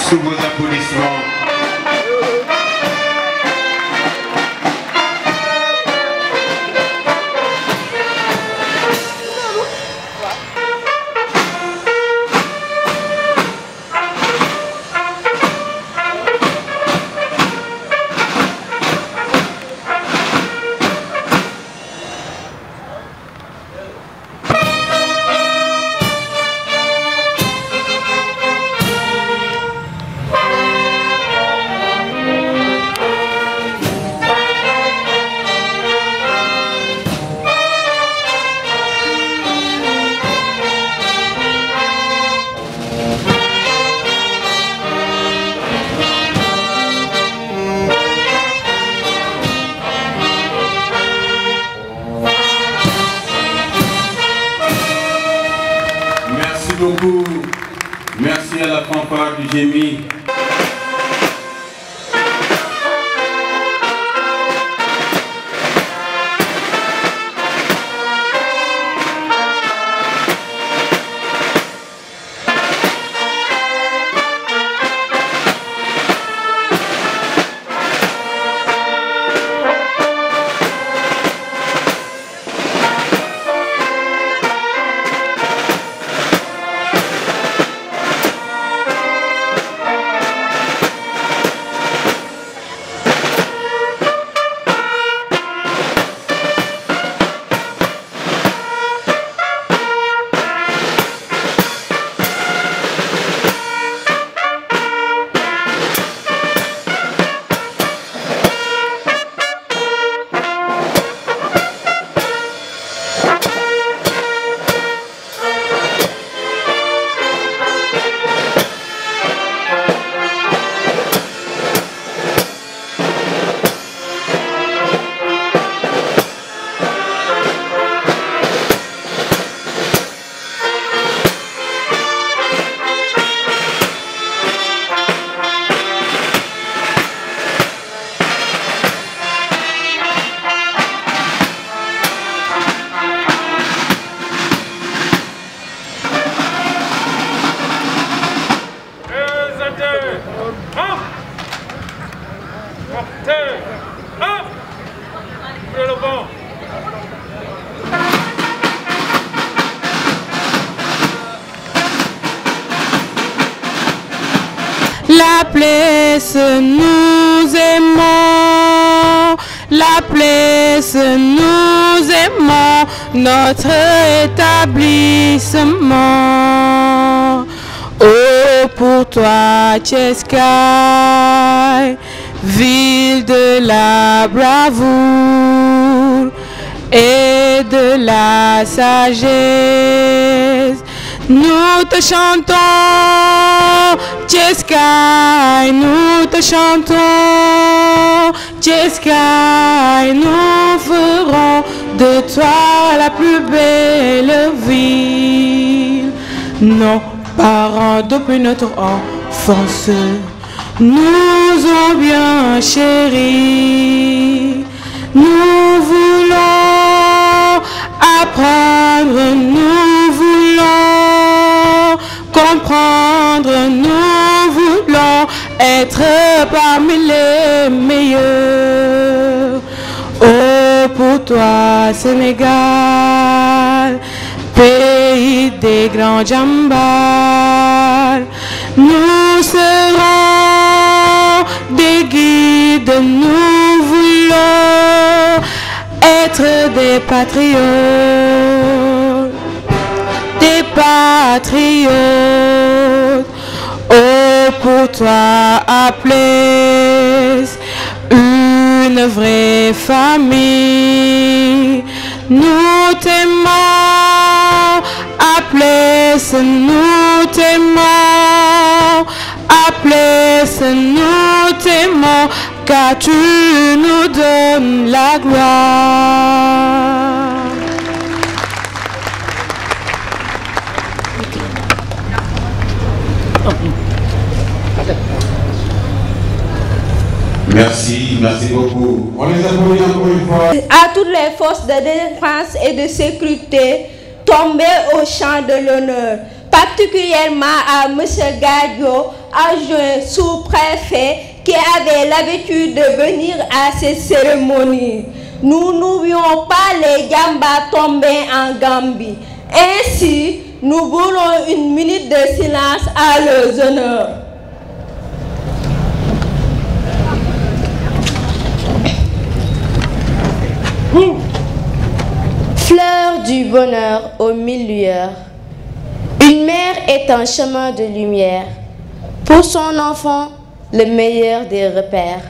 Sous vos applaudissements. Beaucoup. Merci à la fanfare du Gémi. La place nous aimons, la place nous aimons, notre établissement. Oh, pour toi, Thiès-Caille, ville de la bravoure et de la sagesse, nous te chantons, Thiès-Caille, nous te chantons, Thiès-Caille, nous ferons de toi la plus belle ville. Nos parents depuis notre enfance nous ont bien chéris. Nous voulons apprendre, nous voulons comprendre, nous voulons être parmi les meilleurs. Oh, pour toi, Sénégal, pays des grands jambars, nous serons des guides, nous voulons être des patriotes, des patriotes. Oh, pour toi, à Place, une vraie famille. Nous t'aimons, appelez-nous, nous t'aimons, appelez-nous, t'aimons, car tu nous donnes la gloire. Merci, merci beaucoup. On les applaudit encore une fois. À toutes les forces de défense et de sécurité tombées au champ de l'honneur, particulièrement à M. Gadio, adjoint sous-préfet, qui avait l'habitude de venir à ces cérémonies. Nous n'oublions pas les Jamba tombés en Gambie. Ainsi, nous voulons une minute de silence à leurs honneurs. Fleur du bonheur aux mille lueurs, une mère est un chemin de lumière, pour son enfant le meilleur des repères.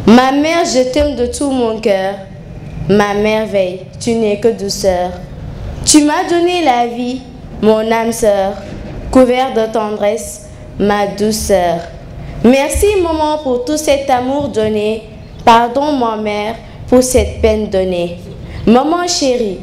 Ma mère, je t'aime de tout mon cœur, ma merveille, tu n'es que douceur. Tu m'as donné la vie, mon âme sœur, couvert de tendresse, ma douceur. Merci maman pour tout cet amour donné, pardon ma mère pour cette peine donnée. Maman chérie,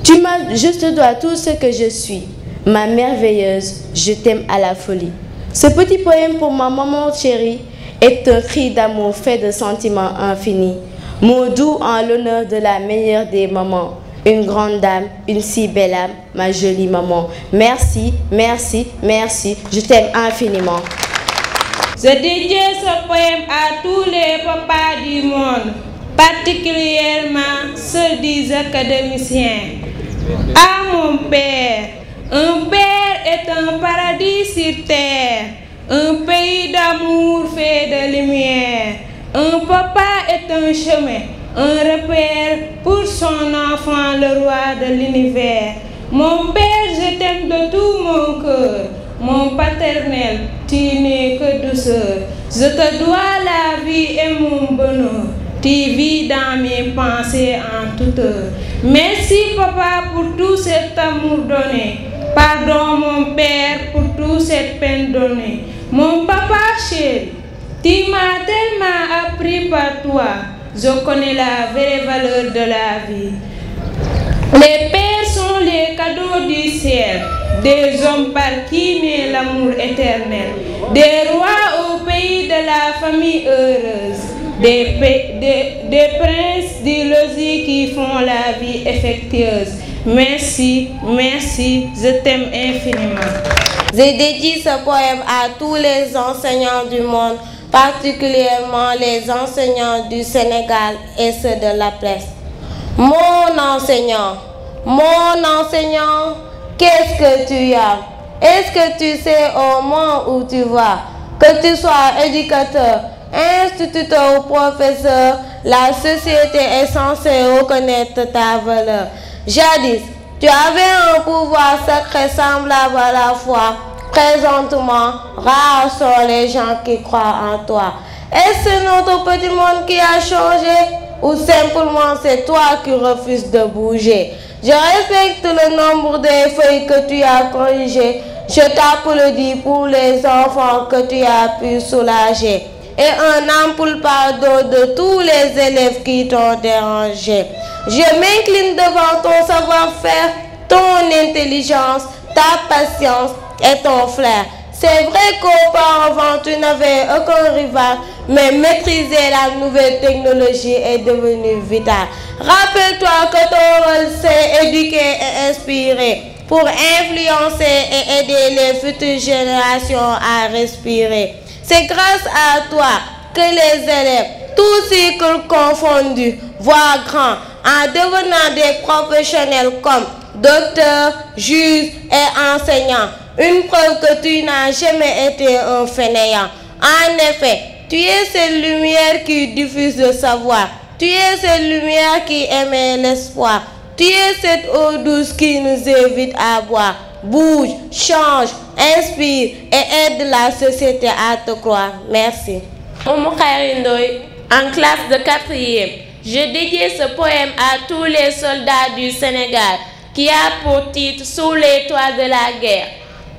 je te dois tout ce que je suis. Ma merveilleuse, je t'aime à la folie. Ce petit poème pour ma maman chérie est un cri d'amour fait de sentiments infinis. Mot doux en l'honneur de la meilleure des mamans. Une grande dame, une si belle âme, ma jolie maman. Merci, merci, merci, je t'aime infiniment. Je dédie ce poème à tous les papas du monde, particulièrement ceux des académiciens. À mon père, un père est un paradis sur terre, un pays d'amour fait de lumière. Un papa est un chemin, un repère pour son enfant, le roi de l'univers. Mon père, je t'aime de tout mon cœur, mon paternel, tu n'es que douceur. Je te dois la vie et mon bonheur. Tu vis dans mes pensées en toute heure. Merci papa pour tout cet amour donné. Pardon mon père pour toute cette peine donnée. Mon papa chéri, tu m'as tellement appris par toi. Je connais la vraie valeur de la vie. Les pères sont les cadeaux du ciel, des hommes par qui naît l'amour éternel, des rois au pays de la famille heureuse. Des princes du logis qui font la vie effectueuse. Merci, merci, je t'aime infiniment. J'ai dédié ce poème à tous les enseignants du monde, particulièrement les enseignants du Sénégal et ceux de la presse. Mon enseignant, qu'est-ce que tu as? Est-ce que tu sais au moment où tu vas? Que tu sois éducateur, instituteur ou professeur, la société est censée reconnaître ta valeur. Jadis, tu avais un pouvoir sacré semblable à la foi. Présentement, rares sont les gens qui croient en toi. Est-ce notre petit monde qui a changé ou simplement c'est toi qui refuses de bouger? Je respecte le nombre des feuilles que tu as corrigées. Je t'applaudis pour les enfants que tu as pu soulager. Et un ample pardon de tous les élèves qui t'ont dérangé. Je m'incline devant ton savoir-faire, ton intelligence, ta patience et ton flair. C'est vrai qu'auparavant tu n'avais aucun rival, mais maîtriser la nouvelle technologie est devenu vital. Rappelle-toi que ton rôle c'est éduquer et inspirer pour influencer et aider les futures générations à respirer. C'est grâce à toi que les élèves, tous cycles confondus, voient grand en devenant des professionnels comme docteurs, juges et enseignants. Une preuve que tu n'as jamais été un fainéant. En effet, tu es cette lumière qui diffuse le savoir. Tu es cette lumière qui émet l'espoir. Tu es cette eau douce qui nous invite à boire. Bouge, change, inspire et aide la société à te croire. Merci. Oumou Khayri Ndoye, en classe de 4e. Je dédie ce poème à tous les soldats du Sénégal qui a pour titre Sous les toits de la guerre.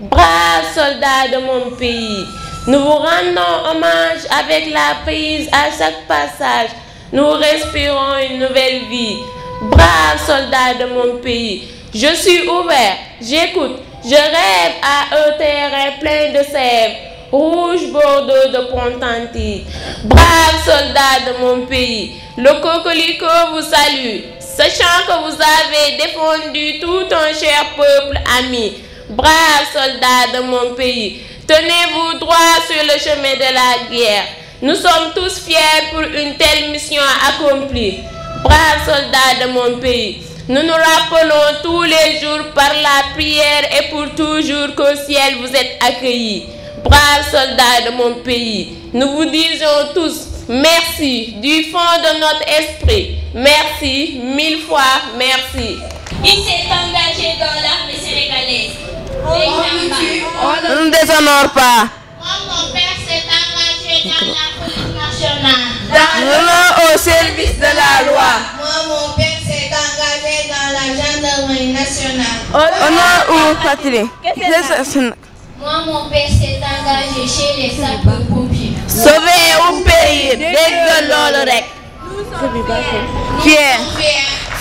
Braves soldats de mon pays, nous vous rendons hommage avec la prise à chaque passage. Nous respirons une nouvelle vie. Braves soldats de mon pays, je suis ouvert, j'écoute, je rêve à un terrain plein de sève, rouge bordeaux de Pontanti. Braves soldats de mon pays, le coquelicot vous salue, sachant que vous avez défendu tout un cher peuple ami. Braves soldats de mon pays, tenez-vous droit sur le chemin de la guerre. Nous sommes tous fiers pour une telle mission accomplie. Braves soldats de mon pays, nous nous rappelons tous les jours par la prière et pour toujours qu'au ciel vous êtes accueillis. Braves soldats de mon pays, nous vous disons tous merci du fond de notre esprit. Merci, 1000 fois merci. Il s'est engagé dans l'armée sénégalaise. On ne déshonore pas. Moi, mon père s'est engagé dans la police nationale. Au service de la loi. Moi, mon père s'est engagé dans la gendarmerie nationale. Honneur ou patrie. Moi, mon père s'est engagé chez les sapeurs-pompiers. Sauver au pays, dès le rec.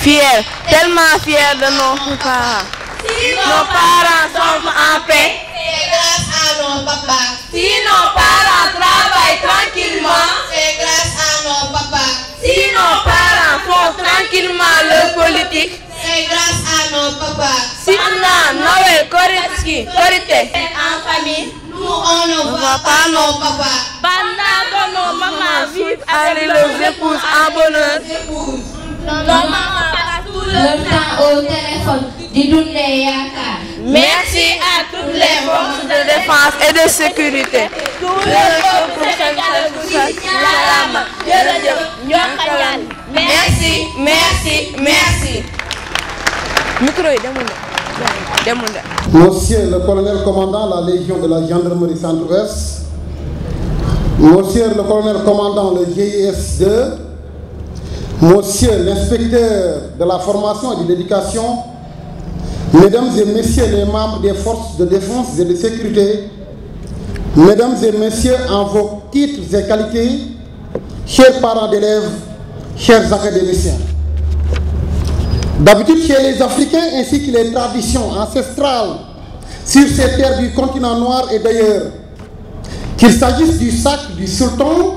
Fier, tellement fier de nos parents. Nos parents sont en paix. C'est grâce à nos papas. Si nos parents travaillent tranquillement, C'est grâce à nos papas. si nos parents font tranquillement leur politique, C'est grâce à nos papas. si on a Noël, Korité, En famille, nous on ne voit pas nos papas. pendant que nos mamans vivent avec leurs épouses en bonheur, Nos mamans passent tout le temps au téléphone. Didouné Yaka. merci à toutes les forces de défense et de sécurité. Tous les peuples sénégalais, merci, merci, merci. Monsieur le colonel commandant la Légion de la gendarmerie centre-ouest, Monsieur le colonel commandant le GIS 2, Monsieur l'inspecteur de la formation et de l'éducation, Mesdames et Messieurs les membres des forces de défense et de sécurité, Mesdames et Messieurs en vos titres et qualités, chers parents d'élèves, chers académiciens. D'habitude, chez les Africains ainsi que les traditions ancestrales sur ces terres du continent noir et d'ailleurs, qu'il s'agisse du sacre du sultan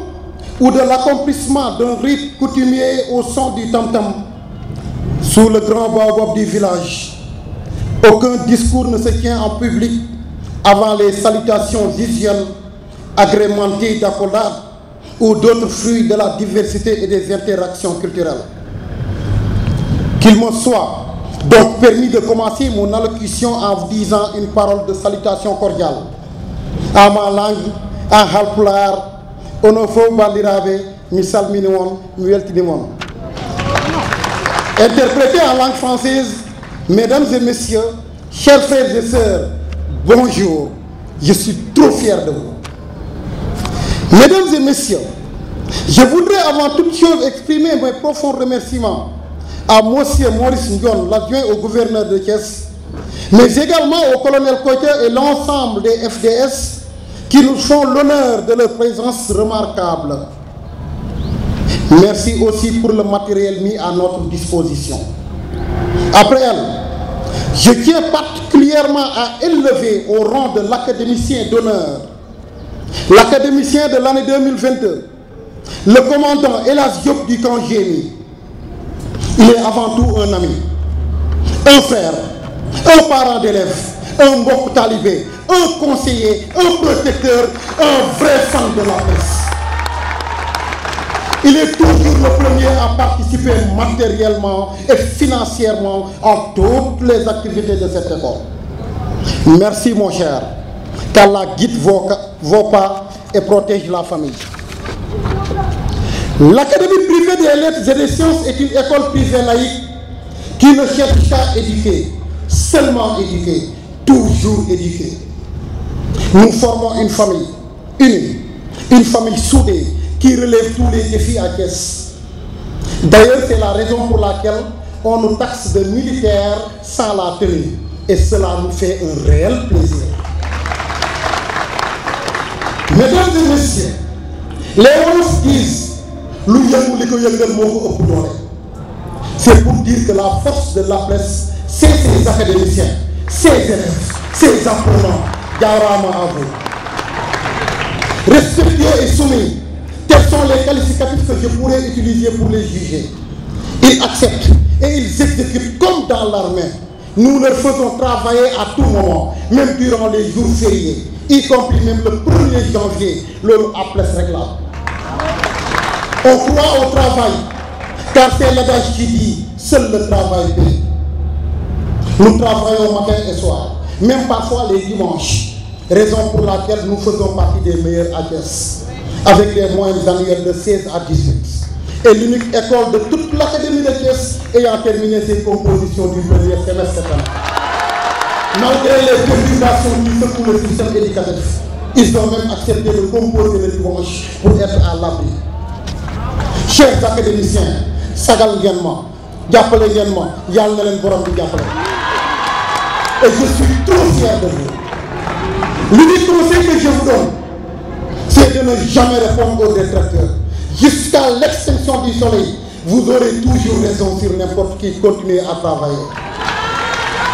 ou de l'accomplissement d'un rite coutumier au son du tam-tam sous le grand baobab du village, aucun discours ne se tient en public avant les salutations usuelles agrémentées d'accolades ou d'autres fruits de la diversité et des interactions culturelles. Qu'il me soit donc permis de commencer mon allocution en vous disant une parole de salutation cordiale en ma langue, en halpulaar, onofo bandiraɓe mi salmini on mi weltini mon. Interprété en langue française, mesdames et messieurs, chers frères et sœurs, bonjour, je suis trop fier de vous. Mesdames et messieurs, je voudrais avant toute chose exprimer mes profonds remerciements à monsieur Maurice Ndion, l'adjoint au gouverneur de Thiès, mais également au colonel Koïta et l'ensemble des FDS qui nous font l'honneur de leur présence remarquable. Merci aussi pour le matériel mis à notre disposition. Après elle, je tiens particulièrement à élever au rang de l'académicien d'honneur, l'académicien de l'année 2022, le commandant Elas Diop du camp Génie. Il est avant tout un ami, un frère, un parent d'élève, un mbok talibé, un conseiller, un protecteur, un vrai fan de la presse. Il est toujours le premier à participer matériellement et financièrement à toutes les activités de cette école. Merci mon cher, qu'Allah guide vos pas et protège la famille. L'Académie privée des lettres et des sciences est une école privée laïque qui ne cherche qu'à éduquer, seulement éduquer, toujours éduquer. Nous formons une famille unie, une famille soudée, qui qui relève tous les défis à Thiès. D'ailleurs, c'est la raison pour laquelle on nous taxe de militaires sans la tenue. Et cela nous fait un réel plaisir. Mesdames et messieurs, les Wolofs disent c'est pour dire que la force de la presse, c'est ses académiciens, ses élèves, ses apprenants. Yarama à vous. Respectueux et soumis, tels sont les qualificatifs que je pourrais utiliser pour les juger. Ils acceptent et ils exécutent comme dans l'armée. Nous leur faisons travailler à tout moment, même durant les jours fériés, y compris même le 1er janvier, le appel réglable. On croit au travail, car c'est l'adage qui dit seul le travail paye. Nous travaillons matin et soir, même parfois les dimanches, raison pour laquelle nous faisons partie des meilleurs AGS, avec des moyennes annuelles de 16 à 18. Et l'unique école de toute l'académie de Thiès ayant terminé ses compositions du premier semestre cette année. Malgré les perturbations qui secouent le système éducatif, ils ont même accepté de composer le dimanche pour être à l'abri. Chers académiciens, sagal Genma, Diapole Genma, Yal Nelen Boram di Diapole. Et je suis trop fier de vous. L'unique conseil que je vous donne, c'est de ne jamais répondre aux détracteurs. Jusqu'à l'extinction du soleil, vous aurez toujours raison sur n'importe qui. Continuez à travailler.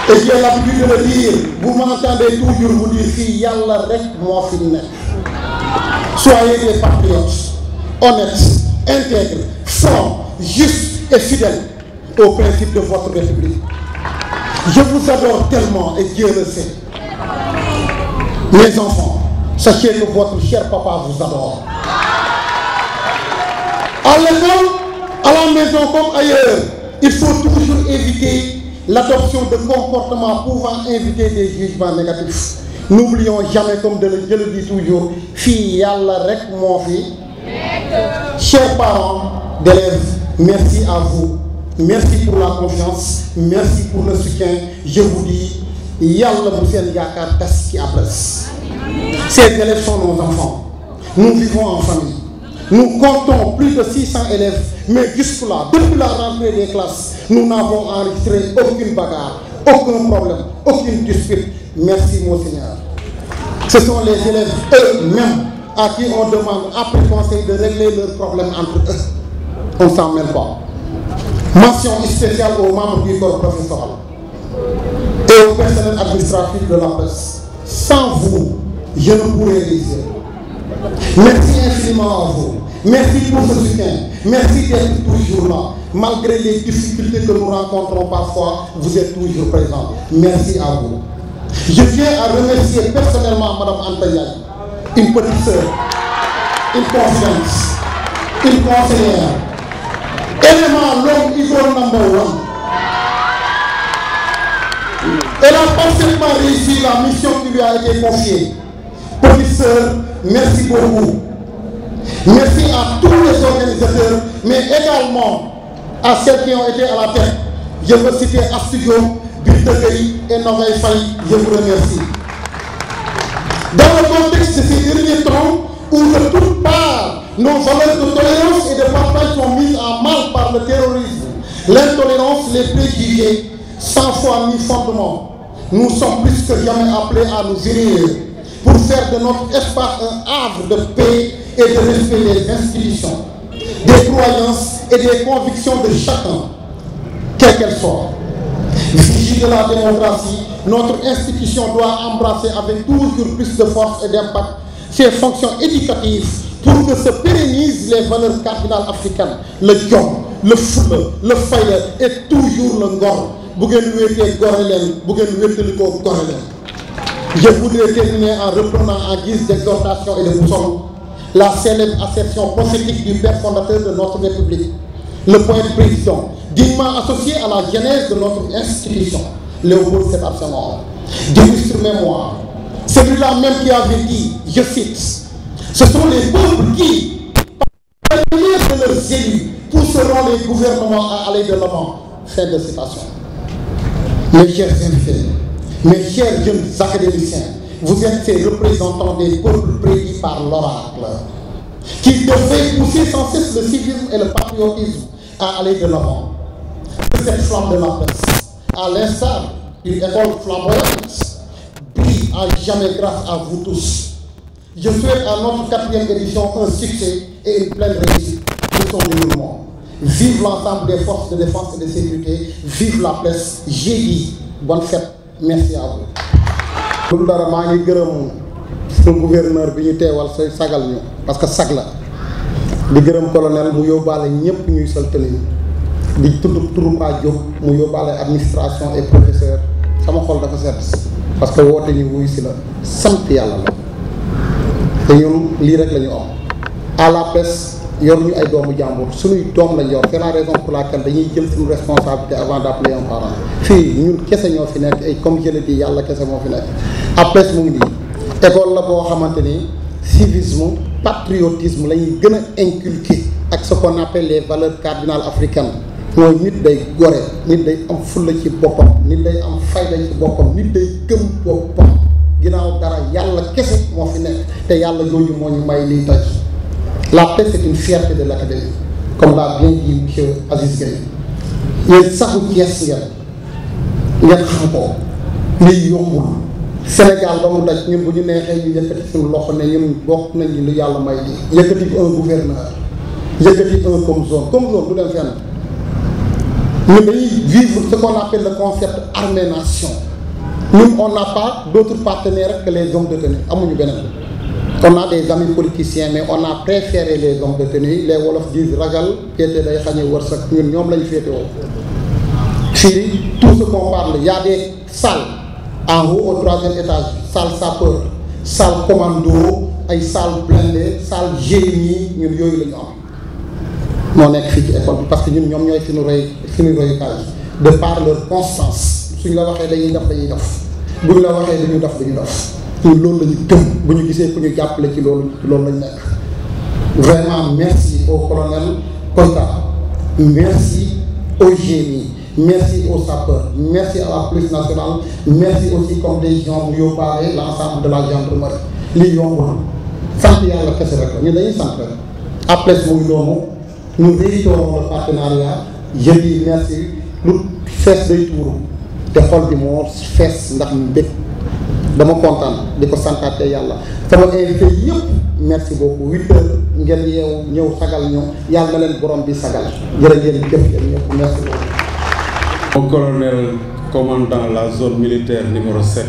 Et j'ai l'habitude de le dire, vous m'entendez toujours vous dire si Yalla rek moi finit. Soyez des patriotes, honnêtes, intègres, francs, justes et fidèles aux principes de votre République. Je vous adore tellement et Dieu le sait. Mes enfants, sachez que votre cher papa vous adore. À l'école, à la maison comme ailleurs, il faut toujours éviter l'adoption de comportements pouvant inviter des jugements négatifs. N'oublions jamais, comme je le dis toujours, fille yalla rek mon fille. Chers parents d'élèves, merci à vous. Merci pour la confiance. Merci pour le soutien. Je vous dis, yalla Boussen Yakar Tassi Abres. Ces élèves sont nos enfants. Nous vivons en famille. Nous comptons plus de 600 élèves, mais jusque-là, depuis la rentrée des classes, nous n'avons enregistré aucune bagarre, aucun problème, aucune dispute. Merci, Monseigneur. Ce sont les élèves eux-mêmes à qui on demande, après conseil, de régler leurs problèmes entre eux. On ne s'en mêle pas. Mention spéciale aux membres du corps professoral et au personnel administratif de la presse. Sans vous, je ne pourrais réussir. Merci infiniment à vous. Merci pour ce soutien. Merci d'être toujours là. Malgré les difficultés que nous rencontrons parfois, vous êtes toujours présents. Merci à vous. Je tiens à remercier personnellement Mme Antaya, une petite sœur, une confidente, une conseillère, élément l'homme idole number 1. Elle a parfaitement réussi la mission qui lui a été confiée. Petite sœur, merci beaucoup. Merci à tous les organisateurs, mais également à ceux qui ont été à la tête. Je veux citer Astudio, Bildegui et Novaï Faye. Je vous remercie. Dans le contexte de ces derniers temps, où de toutes parts, nos valeurs de tolérance et de partage sont mises en mal par le terrorisme, l'intolérance, les préjugés, sans foi ni fondement, nous sommes plus que jamais appelés à nous unir pour faire de notre espace un havre de paix et de respect des institutions, des croyances et des convictions de chacun, quelle qu'elle soit. Vigie de la démocratie, notre institution doit embrasser avec toujours plus de force et d'impact ses fonctions éducatives pour que se pérennisent les valeurs cardinales africaines, le diom, le foule, le faïle et toujours le ngor. Je voudrais terminer en reprenant en guise d'exhortation et de boussole la célèbre assertion prophétique du père fondateur de notre République, le poète président, dignement associé à la genèse de notre institution, Léopold Sédar Senghor, d'illustre mémoire. Celui-là même qui avait dit, je cite, ce sont les peuples qui, par la lumière de leurs élus, pousseront les gouvernements à aller de l'avant. Fin de citation. Mes chers invités, mes chers jeunes académiciens, vous êtes ces représentants des peuples prédits par l'oracle. qui devait pousser sans cesse le civisme et le patriotisme à aller de l'avant. Que cette flamme de l'APES, à l'instar d'une école flamboyante, brille à jamais grâce à vous tous. Je souhaite à notre 4e édition un succès et une pleine réussite de son déroulement. Vive l'ensemble des forces de défense et de sécurité, vive l'APES, j'ai dit bonne fête, merci à vous. Lu dara maa ngi gërëm suñu gouverneur bi ñu teewal say sagal ñu parce que sag la di gërëm colonel mu yóbbaale ñëpp ñuy sol tenue di tudd turu Pa Diop mu yóbbaale administration et professeur sama xol dafa sedd parce que woote ñu wuyu si la sant yàlla la te ñun lii rek la ñu am à l'APES yor ñu ay doomu jàmbur suñuy doom lañ yor c'est la raison pour laquelle dañuy jël suñu responsabilité avant d'appeler un parent fii ñun kese ñoo fi nekk ay comme je l'ai dit yàlla kese moo fi nekk APES mu ngi nii école la boo xamante ni civisme patriotisme la ñuy gën a inculquer ak ce qu'on appelle les valeurs cardinales africaines mooy nit day gore nit day am fulla ci boppam nit day am fayda ci boppam nit day gëm boppam ginnaaw dara yàlla kese moo fi nekk te yàlla jooju moo ñu may liy toj l'APES c'est une fierté de l'académie comme l'a bien dit monsieur Aziz Gueye yéen saxu Thiès ngeen xam ko liy yombul Sénégal ba mu daj ñun bu ñu neexee ñu yëkkati suñu loxo ne ñun bokk nañ lu yàlla may di yëkkati un gouverneur yëkkati un comme zone du dem fenn ñun dañuy vivre ce qu'on appelle le concept armée-nation ñun on n'a pas d'autres partenaires que les hommes de tenue amuñu beneen on a des amis politiciens mais on a préféré les hommes de tenue les wolof disent ragal féete day xañe wërsëg ñun ñoom lañu féete woo fii tout ce qu'on parle y a des salles en haut au 3e étage salle sapeur salle commando ay salle blindée salle génie ñun yooyu la ñu am moo nekk fii ci école bi parce que ñun ñoom ñooy suñu royukaay de par leur constance suñ la waxee dañuy def buñ la waxee dañuy def ñun loolu la ñu gëm bu ñu gisee ku ñu jàppale ci loolu lañ nekk vraiment merci au colonel Koita merci au génie merci aux sapeurs merci à la police nationale merci aussi comme des gens mu yóbbaale l'ensemble de la gendarmerie lii yombul sant yàlla kese rek la ñu dañuy sant rek APES mu ngi noonu nous réitérons le partenariat je dis merci lu fees day tuuru te xol bi moo fees ndax ñu bëgg dama kontaan di ko santaate yàlla sama invité yëpp merci beaucoup 8 heures ngeen yeewu ñëw sagal ñëw yàlla na leen borom bi sagal jërë ngeen jëf yéen ñëpp merci beaucoup. Au colonel commandant la zone militaire numéro 7,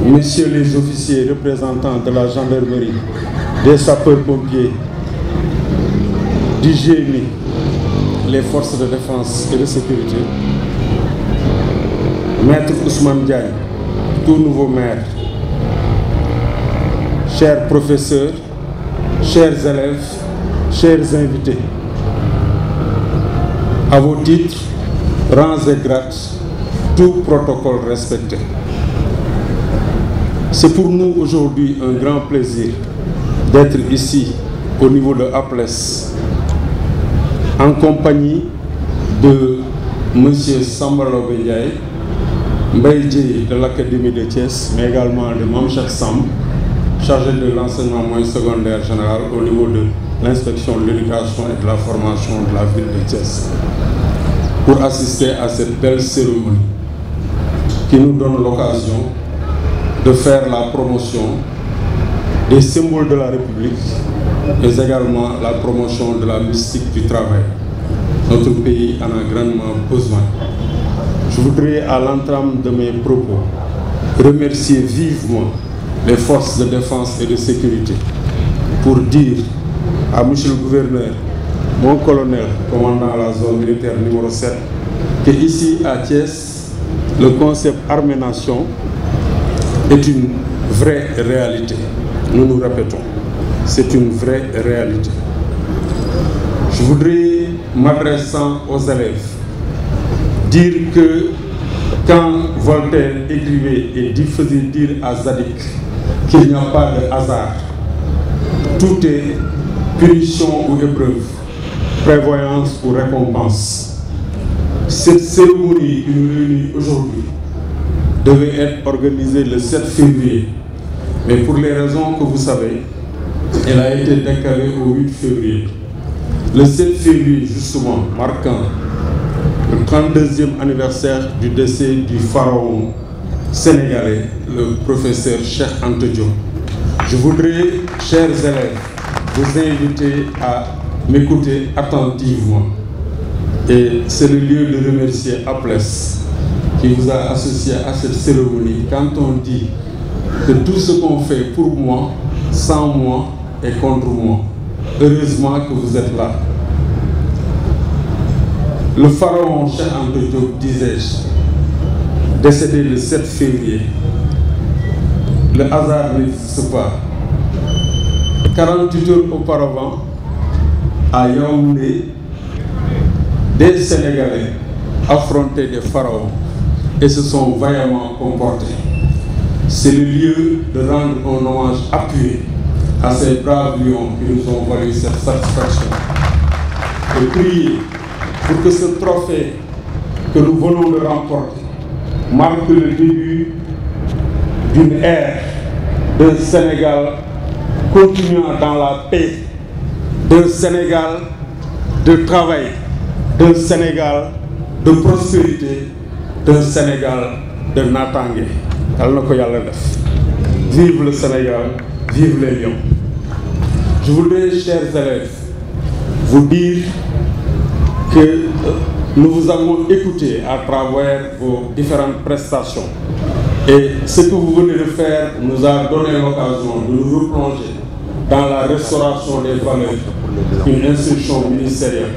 messieurs les officiers représentants de la gendarmerie, des sapeurs-pompiers, du GMI, les forces de défense et de sécurité, Maître Ousmane Diagne, tout nouveau maire, chers professeurs, chers élèves, chers invités, à vos titres, rangs et grades, tout protocole respecté. C'est pour nous aujourd'hui un grand plaisir d'être ici au niveau de APES en compagnie de M. Sambalo Ndiaye, Mbaye Dieye de l'Académie de Thiès, mais également de Mamchak Sam, chargé de l'enseignement moyen secondaire général au niveau de l'inspection de l'éducation et de la formation de la ville de Thiès, pour assister à cette belle cérémonie qui nous donne l'occasion de faire la promotion des symboles de la République et également la promotion de la mystique du travail. Notre pays en a grandement besoin. Je voudrais, à l'entame de mes propos, remercier vivement les forces de défense et de sécurité pour dire à monsieur le gouverneur, mon colonel, commandant la zone militaire numéro 7, qu'ici à Thiès, le concept armée-nation est une vraie réalité. Nous nous répétons, c'est une vraie réalité. Je voudrais, m'adressant aux élèves, dire que quand Voltaire écrivait et faisait dire à Zadig qu'il n'y a pas de hasard, tout est punition ou épreuve, prévoyance ou récompense. Cette cérémonie qui nous réunit aujourd'hui devait être organisée le 7 février, Mais pour les raisons que vous savez, elle a été décalée au 8 février. Le 7 février, justement, marquant le 32e anniversaire du décès du pharaon sénégalais, le professeur Cheikh Anta Diop. Je voudrais, chers élèves, vous inviter à m'écouter attentivement. Et c'est le lieu de remercier APLES qui vous a associé à cette cérémonie quand on dit que tout ce qu'on fait pour moi, sans moi et contre moi. Heureusement que vous êtes là. Le pharaon Cheikh Anta Diop, disais-je, décédé le 7 février. Le hasard n'existe pas. 48 heures auparavant, à Yaoundé, des Sénégalais affrontaient des pharaons et se sont vaillamment comportés. C'est le lieu de rendre un hommage appuyé à ces braves lions qui nous ont valu cette satisfaction. Et prier pour que ce trophée que nous venons de remporter marque le début d'une ère d'un Sénégal continuant dans la paix, d'un Sénégal de travail, d'un Sénégal de prospérité, d'un Sénégal de natangué. Vive le Sénégal, vive les lions. Je voudrais, chers élèves, vous dire que nous vous avons écouté à travers vos différentes prestations. Et ce que vous venez de faire nous a donné l'occasion de nous replonger dans la restauration des valeurs, une instruction ministérielle.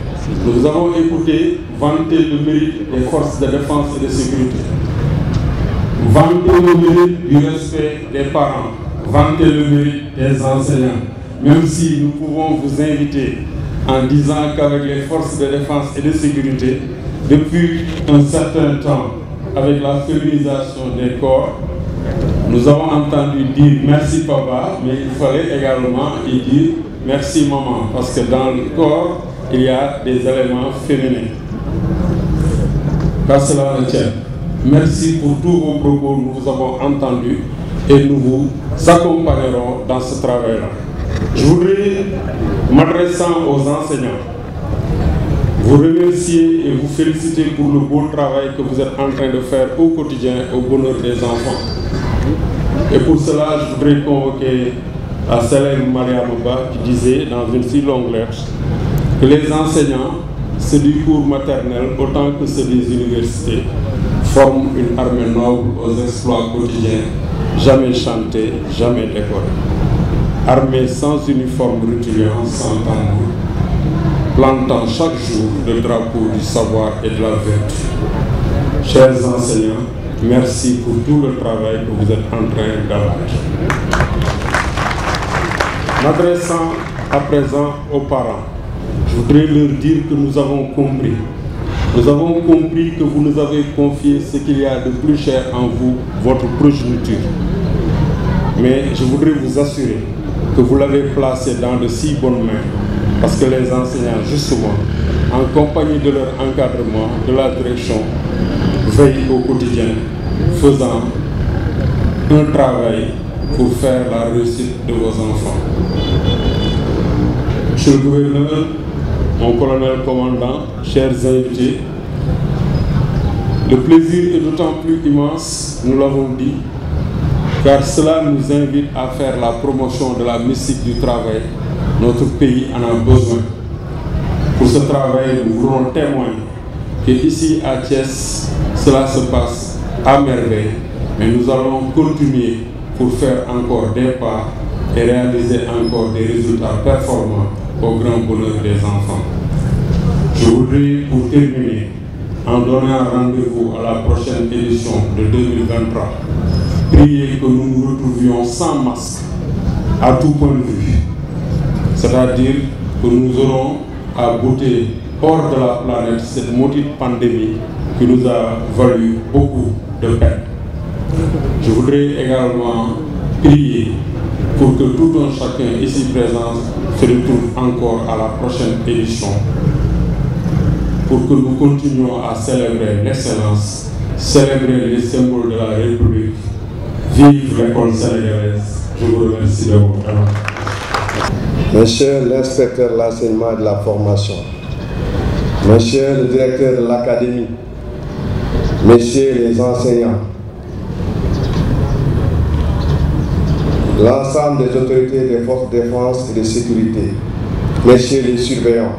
Nous avons écouté vanter le mérite des forces de défense et de sécurité, vanter le mérite du respect des parents, vanter le mérite des enseignants, même si nous pouvons vous inviter en disant qu'avec les forces de défense et de sécurité, depuis un certain temps, avec la féminisation des corps, nous avons entendu dire merci papa, mais il fallait également y dire merci maman, parce que dans le corps, il y a des éléments féminins. Qu'à cela ne tienne. Merci pour tous vos propos, nous vous avons entendus et nous vous accompagnerons dans ce travail-là. Je voudrais, m'adressant aux enseignants, vous remercier et vous féliciter pour le beau travail que vous êtes en train de faire au quotidien au bonheur des enfants. Et pour cela, je voudrais convoquer la célèbre Maria Mouba qui disait dans une si longue lettre que les enseignants, ceux du cours maternel autant que ceux des universités, forment une armée noble aux exploits quotidiens, jamais chantés, jamais décorés. Armée sans uniforme rutilant, sans tambour, plantant chaque jour le drapeau du savoir et de la vertu. Chers enseignants, merci pour tout le travail que vous êtes en train d'abattre. M'adressant à présent aux parents, je voudrais leur dire que nous avons compris. Nous avons compris que vous nous avez confié ce qu'il y a de plus cher en vous, votre progéniture. Mais je voudrais vous assurer que vous l'avez placé dans de si bonnes mains, parce que les enseignants, justement, en compagnie de leur encadrement, de la direction, veillent au quotidien, faisant un travail pour faire la réussite de vos enfants. Monsieur le gouverneur, mon colonel commandant, chers invités, le plaisir est d'autant plus immense, nous l'avons dit, car cela nous invite à faire la promotion de la mystique du travail. Notre pays en a besoin. Pour ce travail, nous voulons témoigner qu'ici à Thiès, cela se passe à merveille, mais nous allons continuer pour faire encore des pas et réaliser encore des résultats performants au grand bonheur des enfants. Je voudrais, pour terminer, en donnant rendez-vous à la prochaine édition de 2023, prier que nous nous retrouvions sans masque, à tout point de vue. C'est-à-dire que nous aurons à goûter hors de la planète cette maudite pandémie qui nous a valu beaucoup de peine. Je voudrais également prier pour que tout un chacun ici présent se retrouve encore à la prochaine édition, pour que nous continuions à célébrer l'excellence, célébrer les symboles de la République. Vive l'école sénégalaise, Je vous remercie de votre travail. Monsieur l'inspecteur de l'enseignement et de la formation, Monsieur le directeur de l'académie, Messieurs les enseignants, l'ensemble des autorités des forces de défense et de sécurité, Messieurs les surveillants,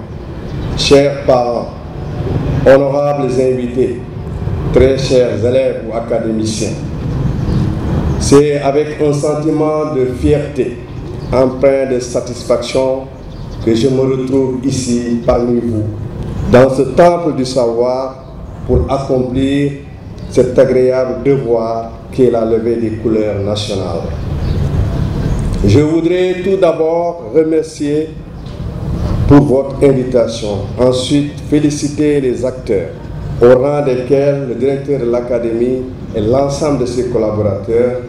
chers parents, honorables invités, très chers élèves ou académiciens, c'est avec un sentiment de fierté, empreint de satisfaction, que je me retrouve ici parmi vous, dans ce temple du savoir, pour accomplir cet agréable devoir qui est la levée des couleurs nationales. Je voudrais tout d'abord remercier pour votre invitation, ensuite féliciter les acteurs, au rang desquels le directeur de l'académie et l'ensemble de ses collaborateurs,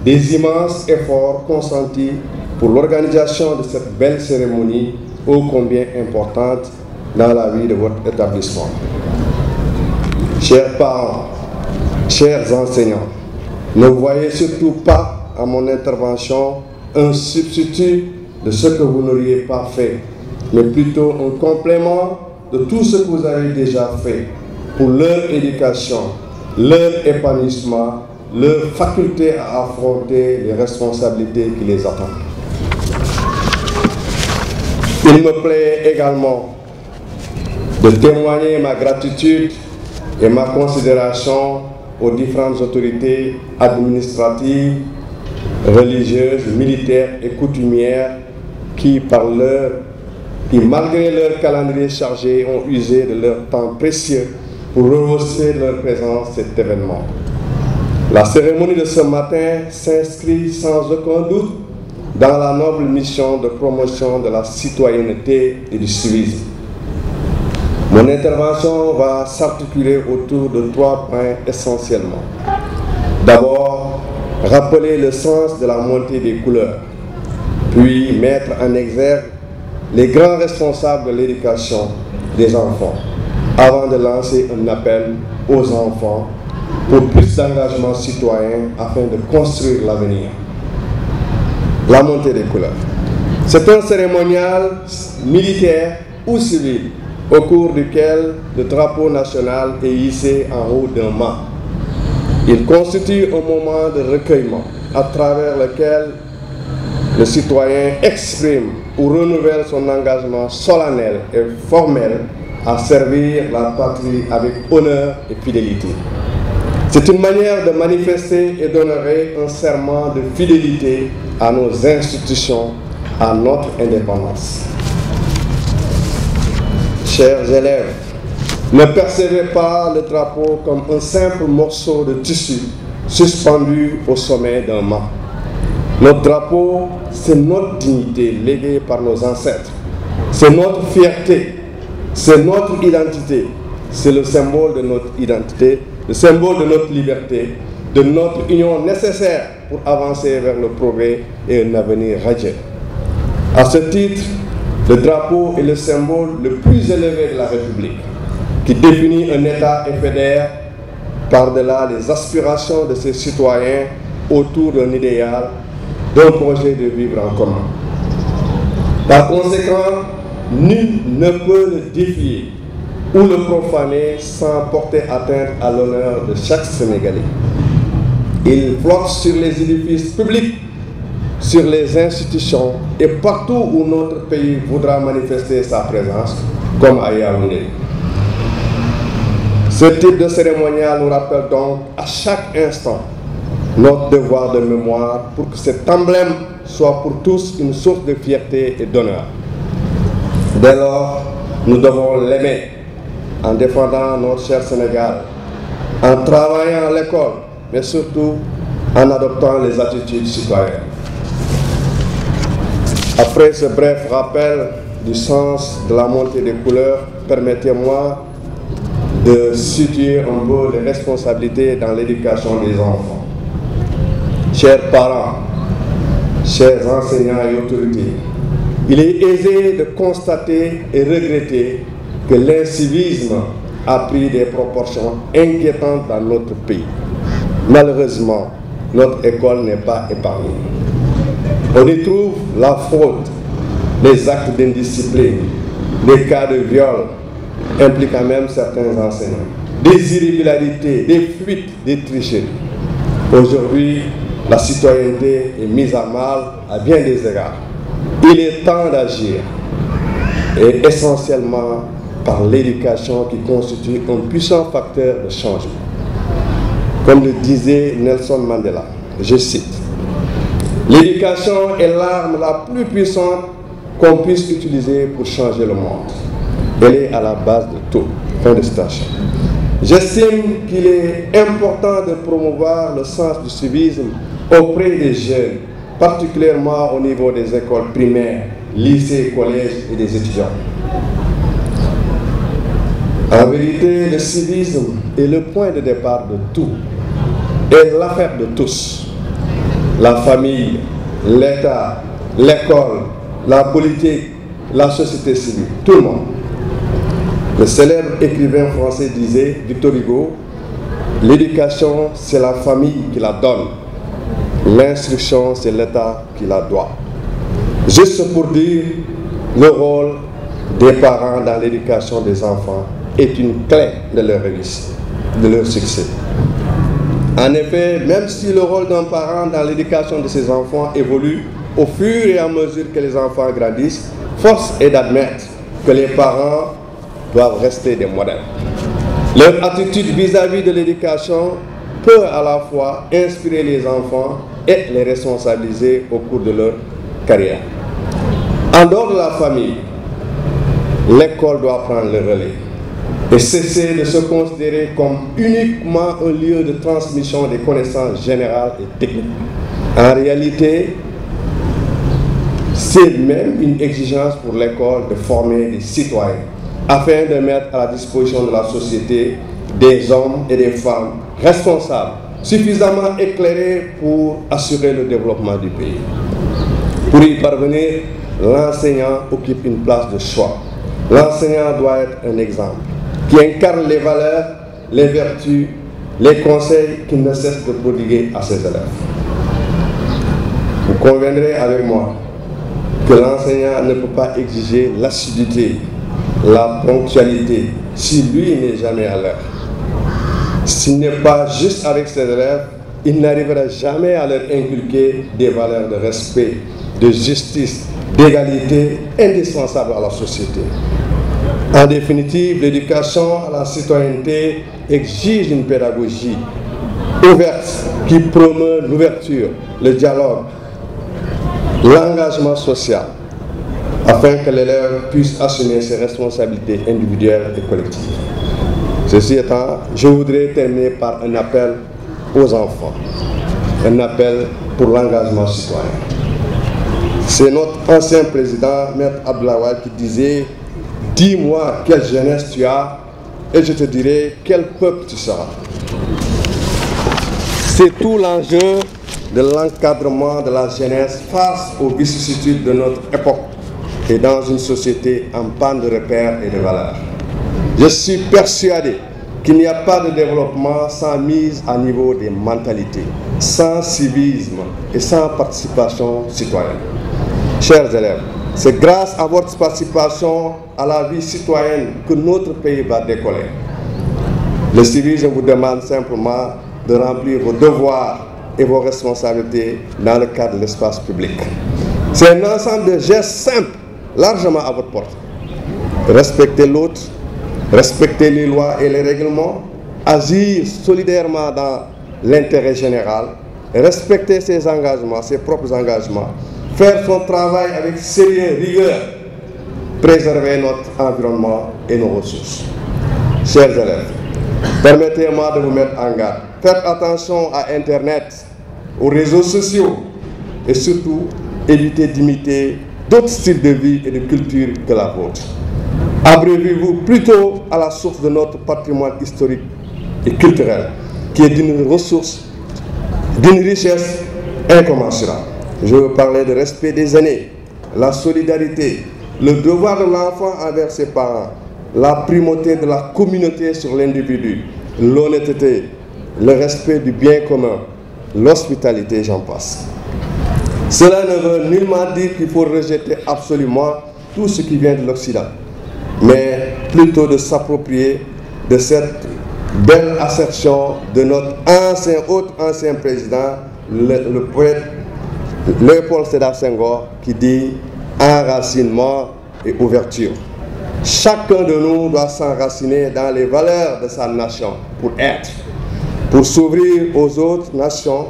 des immenses efforts consentis pour l'organisation de cette belle cérémonie ô combien importante dans la vie de votre établissement. Chers parents, chers enseignants, ne voyez surtout pas à mon intervention un substitut de ce que vous n'auriez pas fait, mais plutôt un complément de tout ce que vous avez déjà fait pour leur éducation, leur épanouissement, leur faculté à affronter les responsabilités qui les attendent. Il me plaît également de témoigner ma gratitude et ma considération aux différentes autorités administratives, religieuses, militaires et coutumières qui, malgré leur calendrier chargé, ont usé de leur temps précieux pour rehausser de leur présence cet événement. La cérémonie de ce matin s'inscrit sans aucun doute dans la noble mission de promotion de la citoyenneté et du civisme. Mon intervention va s'articuler autour de 3 points essentiellement. D'abord, rappeler le sens de la montée des couleurs, puis mettre en exergue les grands responsables de l'éducation des enfants, avant de lancer un appel aux enfants pour plus d'engagement citoyen afin de construire l'avenir. La montée des couleurs. C'est un cérémonial militaire ou civil au cours duquel le drapeau national est hissé en haut d'un mât. Il constitue un moment de recueillement à travers lequel le citoyen exprime ou renouvelle son engagement solennel et formel à servir la patrie avec honneur et fidélité. C'est une manière de manifester et d'honorer un serment de fidélité à nos institutions, à notre indépendance. Chers élèves, ne percevez pas le drapeau comme un simple morceau de tissu suspendu au sommet d'un mât. Notre drapeau, c'est notre dignité léguée par nos ancêtres. C'est notre fierté, c'est notre identité, c'est le symbole de notre identité, le symbole de notre liberté, de notre union nécessaire pour avancer vers le progrès et un avenir radieux. À ce titre, le drapeau est le symbole le plus élevé de la République, qui définit un État et fédère par-delà les aspirations de ses citoyens autour d'un idéal, d'un projet de vivre en commun. Par conséquent, nul ne peut le défier ou le profaner sans porter atteinte à l'honneur de chaque Sénégalais. Il flotte sur les édifices publics, sur les institutions et partout où notre pays voudra manifester sa présence, comme à Yaoundé. Ce type de cérémonial nous rappelle donc à chaque instant notre devoir de mémoire pour que cet emblème soit pour tous une source de fierté et d'honneur. Dès lors, nous devons l'aimer en défendant notre cher Sénégal, en travaillant à l'école, mais surtout en adoptant les attitudes citoyennes. Après ce bref rappel du sens de la montée des couleurs, permettez-moi de situer un peu les responsabilités dans l'éducation des enfants. Chers parents, chers enseignants et autorités, il est aisé de constater et regretter que l'incivisme a pris des proportions inquiétantes dans notre pays. Malheureusement, notre école n'est pas épargnée. On y trouve la fraude, les actes d'indiscipline, les cas de viol impliquant même certains enseignants, des irrégularités, des fuites, des tricheries. Aujourd'hui, la citoyenneté est mise à mal à bien des égards. Il est temps d'agir, et essentiellement par l'éducation qui constitue un puissant facteur de changement. Comme le disait Nelson Mandela, je cite, « L'éducation est l'arme la plus puissante qu'on puisse utiliser pour changer le monde. Elle est à la base de tout. » Fin de citation. J'estime qu'il est important de promouvoir le sens du civisme auprès des jeunes, particulièrement au niveau des écoles primaires, lycées, collèges et des étudiants. En vérité, le civisme est le point de départ de tout, et l'affaire de tous. La famille, l'État, l'école, la politique, la société civile, tout le monde. Le célèbre écrivain français disait, Victor Hugo, « L'éducation, c'est la famille qui la donne. L'instruction, c'est l'État qui la doit. » Juste pour dire, le rôle des parents dans l'éducation des enfants est une clé de leur réussite, de leur succès. En effet, même si le rôle d'un parent dans l'éducation de ses enfants évolue au fur et à mesure que les enfants grandissent, force est d'admettre que les parents doivent rester des modèles. Leur attitude vis-à-vis de l'éducation peut à la fois inspirer les enfants et les responsabiliser au cours de leur carrière. En dehors de la famille, l'école doit prendre le relais et cesser de se considérer comme uniquement un lieu de transmission des connaissances générales et techniques. En réalité, c'est même une exigence pour l'école de former des citoyens afin de mettre à la disposition de la société des hommes et des femmes responsables, suffisamment éclairés pour assurer le développement du pays. Pour y parvenir, l'enseignant occupe une place de choix. L'enseignant doit être un exemple qui incarne les valeurs, les vertus, les conseils qu'il ne cesse de prodiguer à ses élèves. Vous conviendrez avec moi que l'enseignant ne peut pas exiger l'assiduité, la ponctualité, si lui n'est jamais à l'heure. S'il n'est pas juste avec ses élèves, il n'arrivera jamais à leur inculquer des valeurs de respect, de justice, d'égalité indispensables à la société. En définitive, l'éducation à la citoyenneté exige une pédagogie ouverte qui promeut l'ouverture, le dialogue, l'engagement social, afin que l'élève puisse assumer ses responsabilités individuelles et collectives. Ceci étant, je voudrais terminer par un appel aux enfants, un appel pour l'engagement citoyen. C'est notre ancien président, Maître Abdoulaye Wade, qui disait « Dis-moi quelle jeunesse tu as et je te dirai quel peuple tu seras. » C'est tout l'enjeu de l'encadrement de la jeunesse face aux vicissitudes de notre époque et dans une société en panne de repères et de valeurs. Je suis persuadé qu'il n'y a pas de développement sans mise à niveau des mentalités, sans civisme et sans participation citoyenne. Chers élèves, c'est grâce à votre participation à la vie citoyenne que notre pays va décoller. Le civisme vous demande simplement de remplir vos devoirs et vos responsabilités dans le cadre de l'espace public. C'est un ensemble de gestes simples, largement à votre portée. Respecter l'autre, respecter les lois et les règlements, agir solidairement dans l'intérêt général, respecter ses engagements, ses propres engagements, faire son travail avec sérieux, rigueur, préserver notre environnement et nos ressources. Chers élèves, permettez-moi de vous mettre en garde. Faites attention à Internet, aux réseaux sociaux et surtout, évitez d'imiter d'autres styles de vie et de culture que la vôtre. Abreuvez-vous plutôt à la source de notre patrimoine historique et culturel, qui est d'une ressource, d'une richesse incommensurable. Je veux parler de respect des aînés, la solidarité, le devoir de l'enfant envers ses parents, la primauté de la communauté sur l'individu, l'honnêteté, le respect du bien commun, l'hospitalité, j'en passe. Cela ne veut nullement dire qu'il faut rejeter absolument tout ce qui vient de l'Occident, mais plutôt de s'approprier de cette belle assertion de notre ancien président, le poète Léopold Sédar Senghor, qui dit « enracinement et ouverture ». Chacun de nous doit s'enraciner dans les valeurs de sa nation pour être, pour s'ouvrir aux autres nations,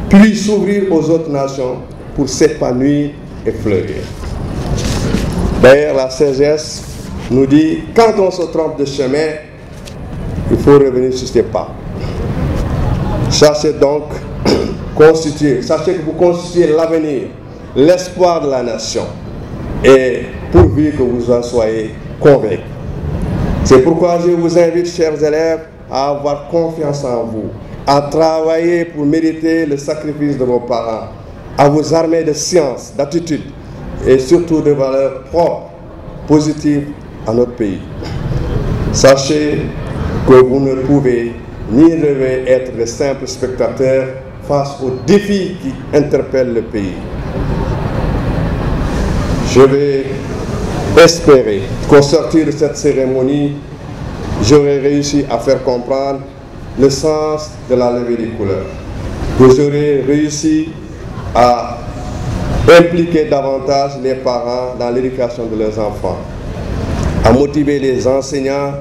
puis s'ouvrir aux autres nations pour s'épanouir et fleurir. D'ailleurs, la sagesse nous dit, quand on se trompe de chemin, il faut revenir sur ses pas. Sachez donc sachez que vous constituez l'avenir, l'espoir de la nation, et pourvu que vous en soyez convaincus. C'est pourquoi je vous invite, chers élèves, à avoir confiance en vous, à travailler pour mériter le sacrifice de vos parents, à vous armer de science, d'attitude et surtout de valeurs propres, positives à notre pays. Sachez que vous ne pouvez ni devez être de simples spectateurs face aux défis qui interpellent le pays. Je vais espérer qu'au sortir de cette cérémonie, j'aurai réussi à faire comprendre le sens de la levée des couleurs, que j'aurai réussi à impliquer davantage les parents dans l'éducation de leurs enfants, à motiver les enseignants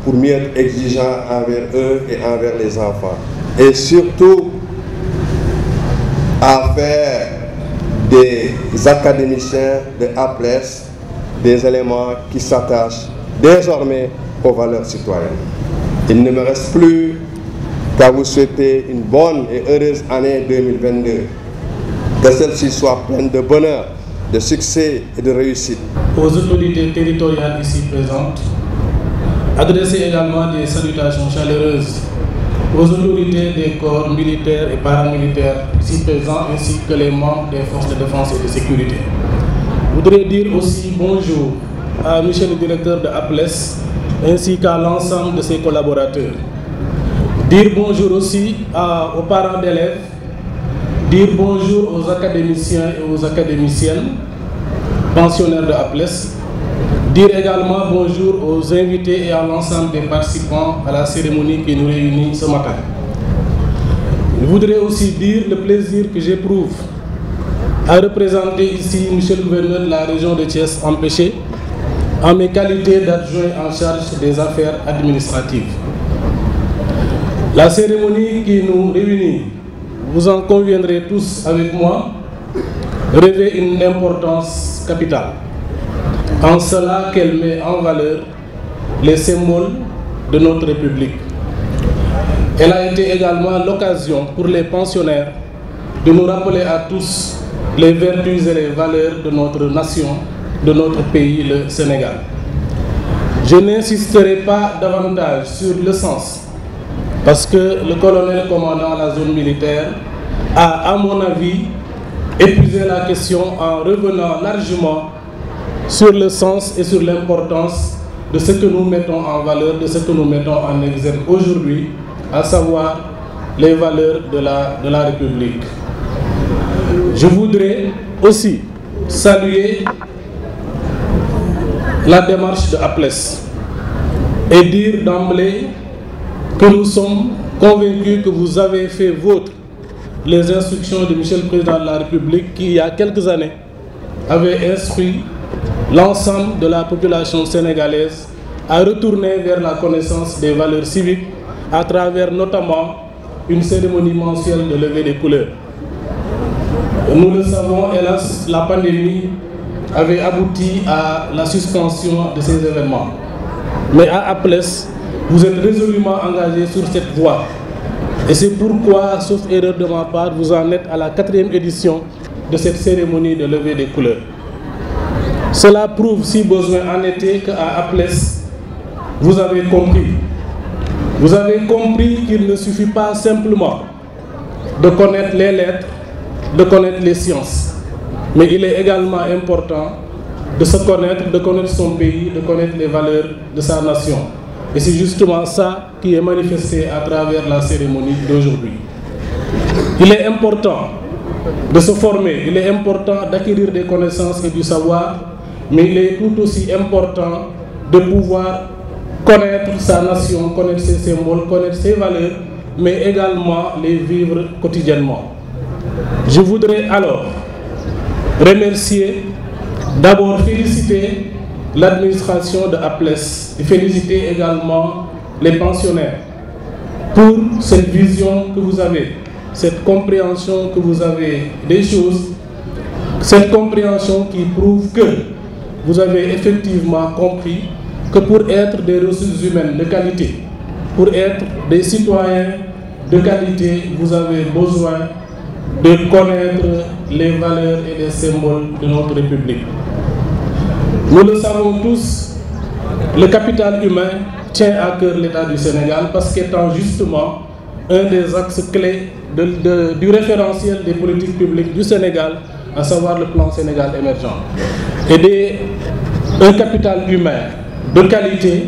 pour mieux être exigeants envers eux et envers les enfants, et surtout à faire des académiciens de APLES des éléments qui s'attachent désormais aux valeurs citoyennes. Il ne me reste plus qu'à vous souhaiter une bonne et heureuse année 2022. Que celle-ci soit pleine de bonheur, de succès et de réussite. Aux autorités territoriales ici présentes, adresser également des salutations chaleureuses aux autorités des corps militaires et paramilitaires ici présents ainsi que les membres des forces de défense et de sécurité. Je voudrais dire aussi bonjour à monsieur le directeur de APLES ainsi qu'à l'ensemble de ses collaborateurs. Dire bonjour aussi aux parents d'élèves, dire bonjour aux académiciens et aux académiciennes, pensionnaires de APLES, dire également bonjour aux invités et à l'ensemble des participants à la cérémonie qui nous réunit ce matin. Je voudrais aussi dire le plaisir que j'éprouve à représenter ici monsieur le gouverneur de la région de Thiès empêché en mes qualités d'adjoint en charge des affaires administratives. La cérémonie qui nous réunit, vous en conviendrez tous avec moi, revêt une importance capitale, en cela qu'elle met en valeur les symboles de notre République. Elle a été également l'occasion pour les pensionnaires de nous rappeler à tous les vertus et les valeurs de notre nation, de notre pays, le Sénégal. Je n'insisterai pas davantage sur le sens, parce que le colonel commandant la zone militaire a, à mon avis, épuisé la question en revenant largement sur le sens et sur l'importance de ce que nous mettons en valeur, de ce que nous mettons en exergue aujourd'hui, à savoir les valeurs de la République. Je voudrais aussi saluer la démarche de APLES et dire d'emblée que nous sommes convaincus que vous avez fait vôtre les instructions de Monsieur le Président de la République qui, il y a quelques années, avait instruit l'ensemble de la population sénégalaise à retourner vers la connaissance des valeurs civiques à travers notamment une cérémonie mensuelle de levée des couleurs. Nous le savons, hélas, la pandémie avait abouti à la suspension de ces événements. Mais à APLES, vous êtes résolument engagés sur cette voie. Et c'est pourquoi, sauf erreur de ma part, vous en êtes à la 4e édition de cette cérémonie de levée des couleurs. Cela prouve, si besoin en était, qu'à APLES, vous avez compris. Vous avez compris qu'il ne suffit pas simplement de connaître les lettres, de connaître les sciences. Mais il est également important de se connaître, de connaître son pays, de connaître les valeurs de sa nation. Et c'est justement ça qui est manifesté à travers la cérémonie d'aujourd'hui. Il est important de se former, il est important d'acquérir des connaissances et du savoir, mais il est tout aussi important de pouvoir connaître sa nation, connaître ses symboles, connaître ses valeurs, mais également les vivre quotidiennement. Je voudrais alors remercier, d'abord féliciter l'administration de APLES et féliciter également les pensionnaires pour cette vision que vous avez, cette compréhension que vous avez des choses, cette compréhension qui prouve que vous avez effectivement compris que pour être des ressources humaines de qualité, pour être des citoyens de qualité, vous avez besoin de connaître les valeurs et les symboles de notre République. Nous le savons tous, le capital humain tient à cœur l'État du Sénégal parce qu'étant justement un des axes clés du référentiel des politiques publiques du Sénégal, à savoir le plan Sénégal émergent. Et un capital humain de qualité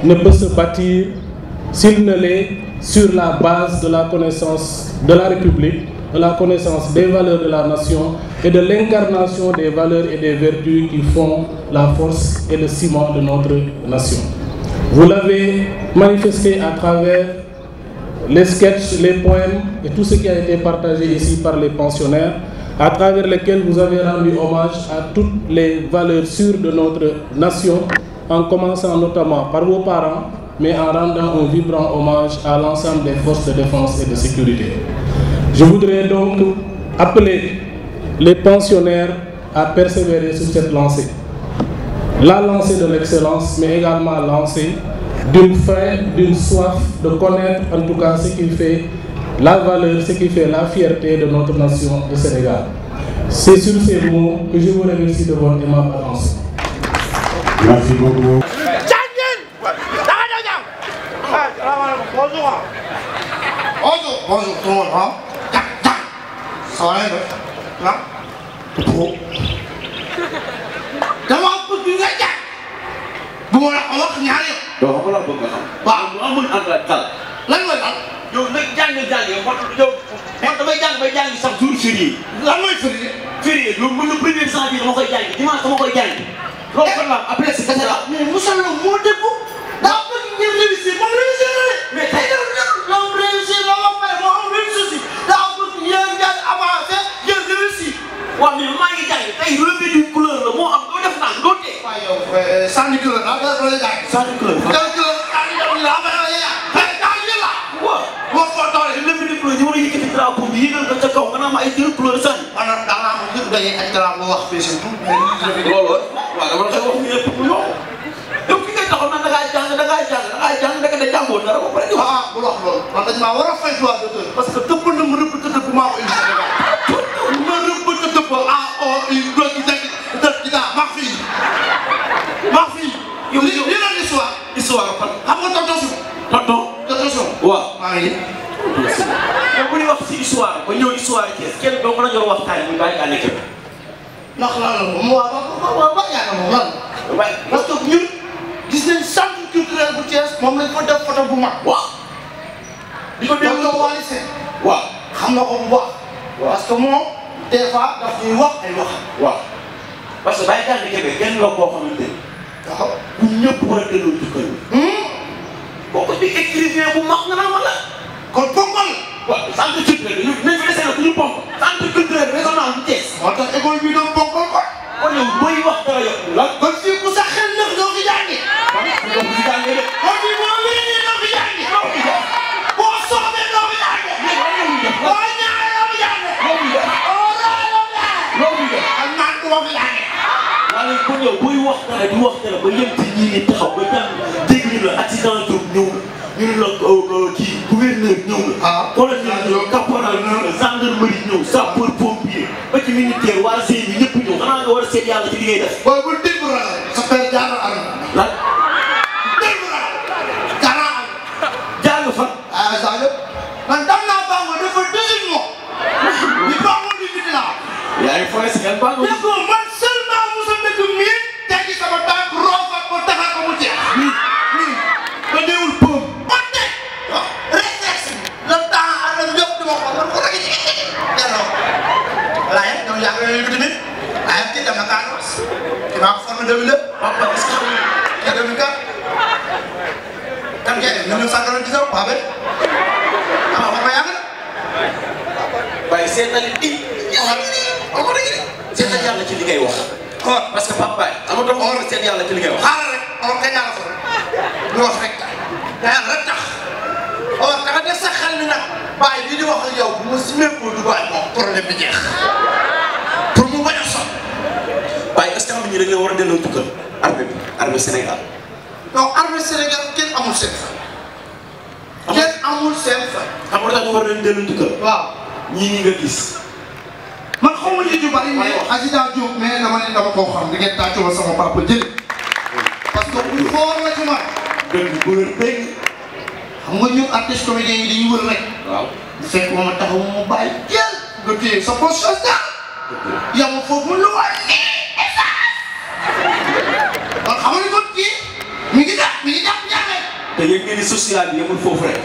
ne peut se bâtir s'il ne l'est sur la base de la connaissance de la République, de la connaissance des valeurs de la nation et de l'incarnation des valeurs et des vertus qui font la force et le ciment de notre nation. Vous l'avez manifesté à travers les sketchs, les poèmes et tout ce qui a été partagé ici par les pensionnaires, à travers lesquels vous avez rendu hommage à toutes les valeurs sûres de notre nation, en commençant notamment par vos parents, mais en rendant un vibrant hommage à l'ensemble des forces de défense et de sécurité. Je voudrais donc appeler les pensionnaires à persévérer sur cette lancée. La lancée de l'excellence, mais également la lancée d'une faim, d'une soif de connaître en tout cas ce qui fait la valeur, ce qui fait la fierté de notre nation, du Sénégal. C'est sur ces mots que je vous remercie de votre aimable attention. Merci beaucoup. Bonjour tout le monde. Ça va là? Dama bëgg nga jàng. Bu ma la ko wax ñaari yoon. yow xam nga bëgg nga xam. waaw lu amul ànd ak dal. lan mooy lan. yow nag jàng man damay jàng bay jàng sax jour férié. lan mooy férié. férié yow mën na premier janvier dama koy jàng dimanche dama koy jàng. loolu fan la après si kese la. mais Moussa Lo moo dégg daa bëgg ngeen réussir moom réussir na de. mais tey loolu réussir la ba pare moo am réussir si daa bëgg yéen ngeen avancé yéen réussir. waaw mais maa ngi jàng tey revue du couleur la moo am doo def naan doo tee. waaw yow sànni couleur ah doo lay jàng. sànni couleur la waaw boo ko toolee revue du couleur ñu war a yëkkati drapeau bi yëgal ko ca kaw nga naan ay jël couleur sànni. maanaam da ngaa am ñëpp dañuy aj drapeau wax fii surtout. loolu waaw dama la koy wax ñëpp mu ñëw. yow ki ngay taxaw naan da ngaa jàng da nga jàngoo dara ba pare. ah bu wax loolu man dañ maa war a fay droit d'auteur parce que tëbb na mu rëbb te dëbb maa ko indi Sénégal. ma rëbb te dëbb maa fi yow li la histoire fan xam nga tonton waaw maa ngi yow bu ñuy wax ci histoire ba ñëw histoire Thiès kenn doo ko la ñor waxtaan bi bàyyi kaa nekk ndax lan la moom waaw ba yaakaar moom lan parce que ñun gis nañ centre culturel bu Thiès moom lañ fa def photo bu mag waaw di ko déglu Wally Seck waaw xam na ko bu baax parce que moom des fois daf ñuy wax ay wax waaw parce que bàyyi kaa nekk kenn la koo xamante waaw bu ñëpp war a delloo ci kër boo ko di écrivain bu mag nga naan ma la kon ponkal waaw centre culturel bi nañ fa desee na ku ñu pomp centre culturel régional bu Thiès moo tax école bi doon ponkal ko kon yow booy wax dara yow la kon fii ku sa xel nag doo fi jàngi doo fi jàngee de kon fii boo wéeree doo fi jàngi boo soobee doo fi jàngi boo ñaaree doo fi jàngi boo raay doo fi jàngi ak naan doo fi jàngi waaye kon yow booy wax dara di wax dara ba yem ci ñii ni taxaw ba jàng dégg ñu la accident jóg ñëw ñu ne la kii gouverneur ñëw colonel ñëw caporal ñëw gendarmerie ñëw sapeur pompier ba ci militaire waa GMI ñëpp ñëw xanaa nga war a seet yàlla ci li ngay def. booy bu dégg ragal sa père jaar na arme lan dégg ragal jaar na arme jaar nga fan. ah saa yëpp man dem naa Bango dafa 18 mois di Bango di Fidila. yaa ngi foyee si yan Bango. dégg nga man seulement musa dëkk miin teggi sama tànk roofat ko taxal ko mu jeex. nii ba déwul poom. man de waaw réflexe le temps ak le yëpp di ma xool man ko rek ki maa ko formé 2002 papa est-ce que 2004 kan ngeen 1999 Pape ah war na yàgg na waaye seetal seetal yàlla ci li ngay wax parce que papa amatoo ko seet yàlla ci li ngay wax xaaral rek or ka ñaala fa ñu wax rek yàlla rek tax or tax def sa xel ni nag bàyyi bi di wax ak yow bu ma si même du bàyyi moom problème bi jeex pour mu bañ a sonn waaye est-ce que xam ñu rek la war a delloo tukkal armée Sénégal non armée Sénégal kenn amul seen fa kenn amul seen fa xam nga tax ñu war leen delloo tukkal waaw ñii nga gis man xaw ma nit yu bari mais Aziza Diop mais dama ne dama koo xam di ngeen tàccoo sama papa jëli parce que bu xool la ci man dëgg bu wér péng xam nga ñun artiste comédien yi dañuy wër rek waaw bu fekk ma taxaw mu bàyyi jël nga téye sa poche social yama foofu mu lu war nii kon xam nga kon kii mi ngi jàpp ñaare te yéen ngeen ni social bi yemul foofu rek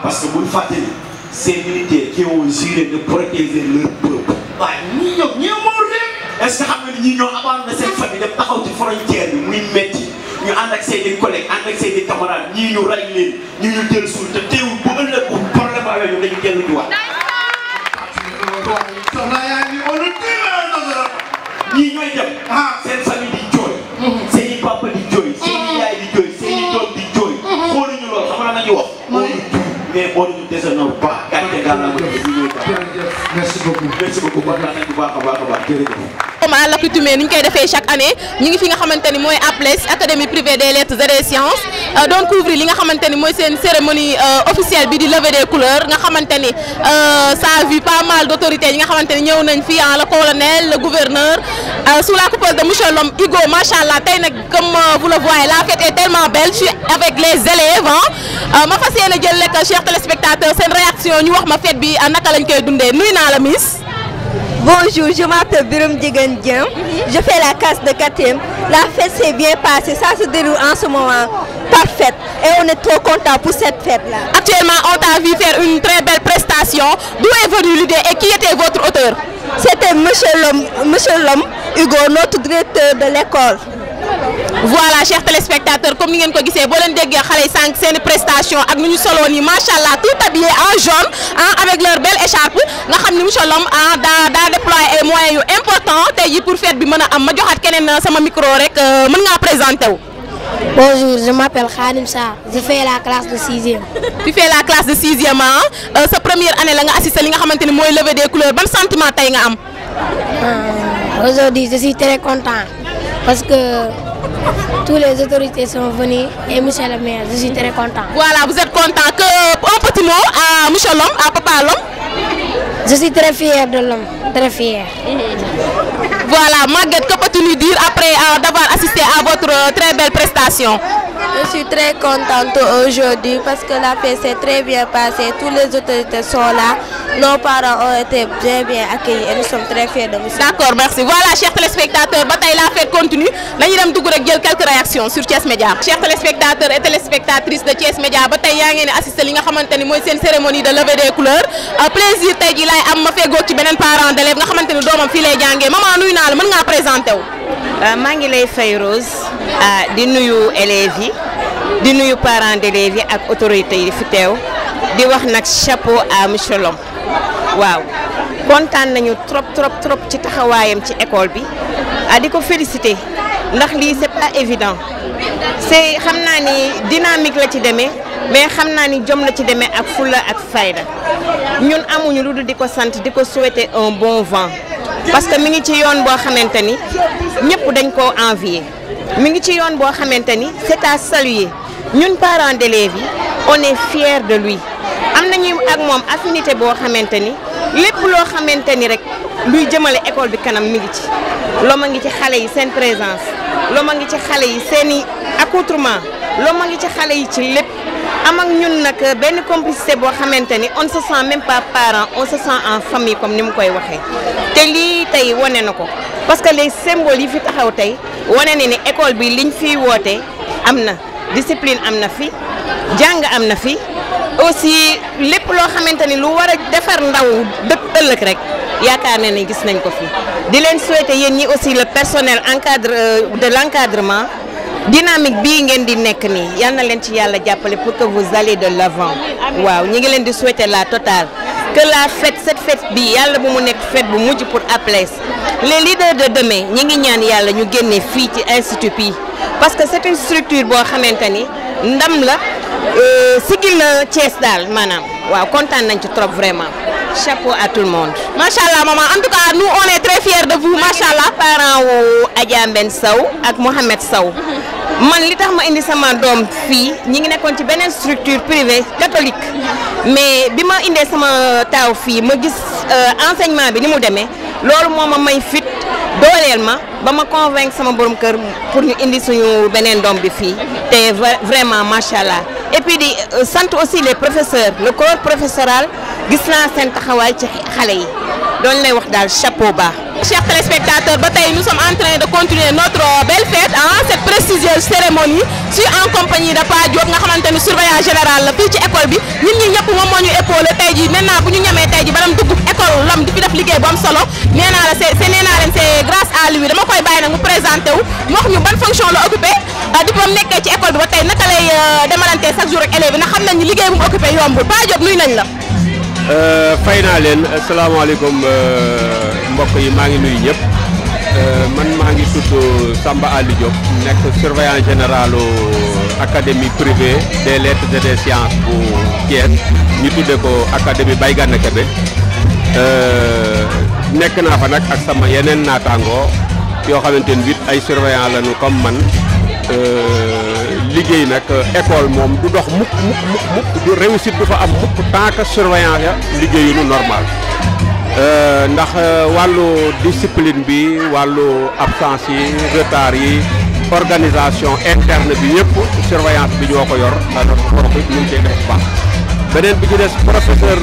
parce que bul fàttali ces militaires qui ont juré de protéger leur peuple. waaye ñii ñëw ñii moo réew. est-ce que xam nga ni ñii ñoo abandonné seen famille dem taxaw ci frontière bi muy metti ñu ànd ak seen i collègues ànd ak seen i camarades ñii ñu rey leen ñii ñu dellu suul te teewul bu ëllëg bu problème amee ñu dañu dellu di wax. ñii ñooy dem. seen famille di jooy. seen i papa di jooy. seen i yaay di jooy seen i doom di jooy. xooluñu loolu xam nga nañu wax. mais boo ñu déshonoré pas gàncax gàllankoor merci beaucoup merci beaucoup kontaan nañu bu baax a baax jërëjëf. comme à l'accoutumée ni ñu koy defee chaque année ñu ngi fi nga xamante ni mooy APLES académie privée des lettres et des sciences doon couvrir li nga xamante ni mooy seen cérémonie officielle bi di levée des couleurs nga xamante ni ça a vu pas mal d'autorités yi nga xamante ni ñëw nañ fi le colonel le gouverneur sous la coupole de monsieur Lom Igo machallah tey nag comme vous le voyez la fête est tellement belle je suis avec les élèves ma fas yéene jël lekk chers téléspectateurs seen réaction ñu wax ma fête bi naka lañ koy dundee nuyu naa la miss. Bonjour, je m'appelle Birum Djigandien. Je fais la classe de 4e. La fête s'est bien passée, ça se déroule en ce moment parfaite et on est trop content pour cette fête-là. Actuellement, on t'a vu faire une très belle prestation. D'où est venue l'idée et qui était votre auteur? C'était monsieur Lom Hugo, notre directeur de l'école. Voilà, chers téléspectateurs, comme vous le voyez, si vous avez vu les prestations avec nous solo ni machallah tout habillé en jaune avec leur belle écharpe, nga xamni monsieur Lom da déployer ay moyens importants tay pour fête bi mëna am ma joxat kenen sama micro rek mën nga présenter wu. Bonjour, je m'appelle Khadim Sarr, je fais la classe de 6e. Tu fais la classe de 6e sa première année la nga assister li nga xamanteni moy lever des couleurs, ban sentiment tay nga am? Aujourd'hui, je suis très content parce que tous les autorités sont venues et monsieur le maire, je suis très content. Voilà, vous êtes content. Un petit mot à monsieur Lom, à papa Lom. Je suis très fier de l'homme, très fier. Voilà, Maguette, que peux-tu nous dire après d'avoir assisté à votre très belle prestation? Je suis très contente aujourd'hui parce que la fête s'est très bien passée. Toutes les autorités sont là. Nos parents ont été bien accueillis et nous sommes très fiers de vous. D'accord, merci. Voilà, chers téléspectateurs, bataille la fête continue. Nous allons quelques réactions sur Thiès Média. Chers téléspectateurs et téléspectatrices de Thiès Média, bataille yaa assisté li nga xamanteni moy sen cérémonie de levée des couleurs. Plaisir tay ji lay am ma fego ci benen parent d'élève nga xamanteni domam fi lay jangé. Maman nuyu na la mën nga présenter wu. maa ngi lay fay Rose di nuyu élèves yi di nuyu parents d'élèves yi ak autorités yi fi teew di wax nag chapeau à monsieur Lom waaw kontaan nañu trop ci taxawaayam ci école bi di ko féliciter ndax lii c'est pas évident c'est xam naa ni dynamique la ci demee mais xam naa ni jom la ci demee ak fulla ak fayda ñun amuñu lu dul di ko sant di ko souhaiter un bon vent parce que mi ngi ci yoon boo xamante ni ñëpp dañ koo envier mi ngi ci yoon boo xamante ni c'est à saluer ñun parents d'élèves yi on est fiers de lui am nañu ak moom affinité boo xamante ni lépp loo xamante ni rek luy jëmale école bi kanam mi ngi ci Lom a ngi ci xale yi seen présence Lom a ngi ci xale yi seeni accoutrement Lom a ngi ci xale yi ci lépp am ak ñun nag benn complicité boo xamante ni on ne se sent même pas parent on se sent en famille comme ni mu koy waxee te lii tey wane na ko parce que les symboles yi fi taxaw tey wane na ni école bi liñ fiy woote am na discipline am na fi jàng am na fi aussi lépp loo xamante ni lu war a defar ndaw dëkk ëllëg rek yaakaar ne ni gis nañ ko fi di leen souhaiter yéen ñi aussi le personnel de l'encadrement dynamique bii ngeen di nekk nii yal na leen ci yàlla jàppale pour que vous allez de l'avant waaw ñi ngi leen di souhaiter la totale que la fête cette fête bi yàlla bu mu nekk fête bu mujj pour APLES les leaders de demain ñi ngi ñaan yàlla ñu génne fii ci institut bi parce que c'est une structure boo xamante ni ndam la sigil na Thiès daal maanaam waaw kontaan nañ ci trop vraiment chapeau à tout le monde. Machallah maman, en tout cas nous on est très fiers de vous machallah. Parents wu Adja Mben Sow ak Mohamed Sow man li tax ma indi sama doom fii ñi ngi nekkoon ci beneen structure privée catholique mais bi ma indee sama taaw fii ma gis enseignement bi ni mu demee loolu moo ma may fit dooleel ma ba ma convaincre sama borom kër pour ñu indi suñu beneen doom bi fii te vraiment machallah et puis di sant aussi les professeurs le corps professoral gis naa seen taxawaay ci xale yi doon lay wax daal chapeau bas. Chers téléspectateurs, nous sommes en train de continuer notre belle fête, cette prestigieuse cérémonie, en compagnie de Pa Diop, nga surveillant général la fii ci école bi ñun ñi ñëpp moom moo ñu épaulé tey jii maintenant bu ñu ñamee tey jii baram dugg école lam di fi def liggéey bu am solo nee naa la c'est grâce à lui dama koy bàyyi nag mu présenté wu mu wax ñu ban fonction la occupé depuis ba mu nekkee ci école bi ba tey naka lay demalantee chaque jour ak élèves yi ndax xam nañ ni liggéey bu mu occupé yombul Pa Diop nuyu nañ la. fay naa leen asalaamaaleykum mbokk yi maa ngi nuyu ñëpp man maa ngi tudd Samba Ali Diop nekk surveillant général académie privée des lettres et des sciences bu Thiès ñu tudde ko académie Baye Gana Kébé nekk naa fa nag ak sama yeneen naataangoo yoo xamante ni ay surveillant lañu comme man liggéey nag école moom du dox mukk du réussite du fa am mukk tant que surveillant ya liggéeyu nu normal ndax wàllu discipline bi wàllu absence yi retard yi organisation interne bi yëpp surveillance bi ñoo ko yor alors kooku it ñu ngi cay def baax beneen bi ci des professeur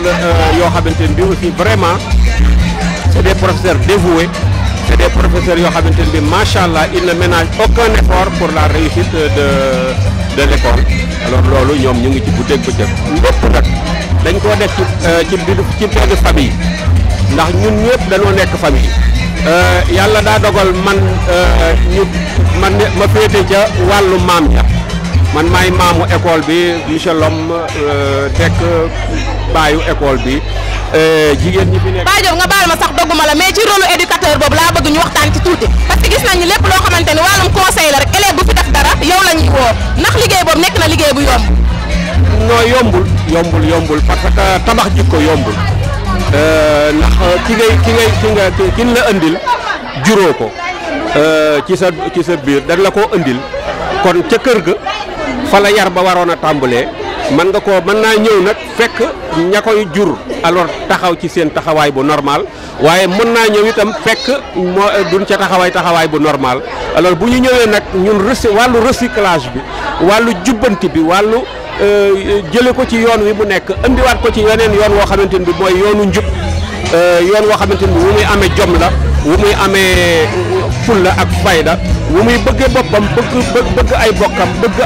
yoo xamante ni bi aussi vraiment c'est des professeurs dévoués c'est des professeurs yoo xamante ne bi macha allah ils ne ménagent aucun effort pour la réussite de l'école alors loolu ñoom ñu ngi ci guddeeg bëccëg lépp nag dañ koo def ci benn famille ndax ñun ñëpp dañoo nekk famille yàlla daa dogal ma féete ca wàllu maam ja man maay maamu école bi monsieur Lom tekk baayu école bi jigéen ñi fi nekk. Pa Diop nga baal ma sax dogguma la mais ci rôle éducateur boobu laa bëgg ñu waxtaan ci tuuti parce que gis nañ ni lépp loo xamante ni wàllum conseil la rek élève bu fi def dara yow la ñuy woo ndax liggéey boobu nekk na liggéey bu yomb. non yombul parce que tabax jikko yombul ndax ki la andil juróo ko ci sa biir dañ la koo andil kon ca kër ga fa la yar ba waroon a tàmbalee. mën naa ñëw nag fekk ña koy jur alors taxaw ci seen taxawaay bu normal waaye mën naa ñëw itam fekk duñ ca taxawaay bu normal alors bu ñu ñëwee nag ñun wàllu recyclage bi wàllu jubbanti bi wàllu jële ko ci yoon wi mu nekk indiwaat ko ci yeneen yoon woo xamante ni bi mooy yoonu njub yoon woo xamante ni bi wu muy amee jom la wu muy amee fulla ak fayda wu muy bëggee boppam bëgg ay bokkam bëgg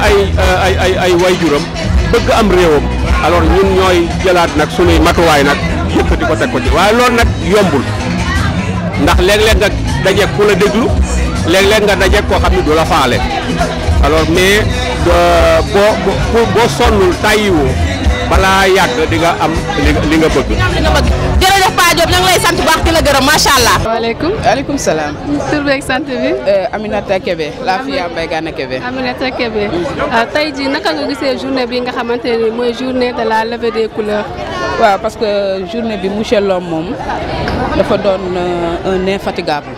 ay wayjuram bëgg am réewam alors ñun ñooy jëlaat nag sunuy matuwaay nag yëkkati ko teg ko ci waaye loolu nag yombul ndax léeg-léeg nga dajeeg ku la déglu léeg-léeg nga dajeeg koo xam ne du la faale alors mais boo sonnul tàyyiwoo balaa yàgg di nga am li nga bëgg. jërëjëf Pa Diop ñu ngi lay sant bu baax di la gërëm macha allah. waaleykum salaam. tur beeg sant bi. Aminata Kébé la fille à Baye Gana Kébé. Aminata Kébé tey jii naka nga gisee journée bi nga xamante ni mooy journée de la levée des couleurs. waaw parce que journée bi monsieur Lom moom dafa doon un infatigable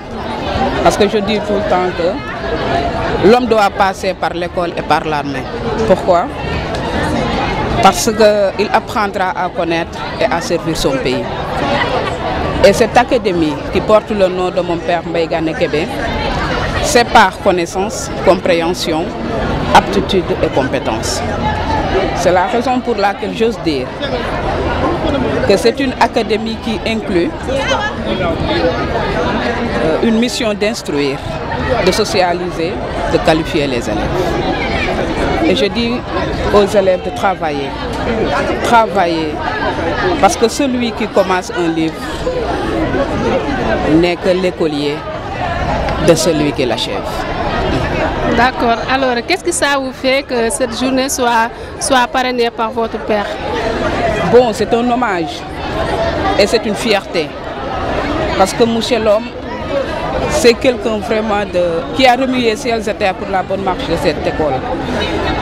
parce que je dis tout le temps que l'homme doit passer par l'école et par l'armée. Pourquoi? Parce qu'il apprendra à connaître et à servir son pays. Et cette académie qui porte le nom de mon père Baye Gana Kébé, c'est par connaissance, compréhension, aptitude et compétence. C'est la raison pour laquelle j'ose dire que c'est une académie qui inclut une mission d'instruire, de socialiser, de qualifier les élèves. Et je dis aux élèves de travailler, parce que celui qui commence un livre n'est que l'écolier de celui qui l'achève. D'accord. Alors, qu'est-ce que ça vous fait que cette journée soit parrainée par votre père? Bon, c'est un hommage et c'est une fierté. Parce que Mouchelom, c'est quelqu'un vraiment qui a remué ciel et terre pour la bonne marche de cette école.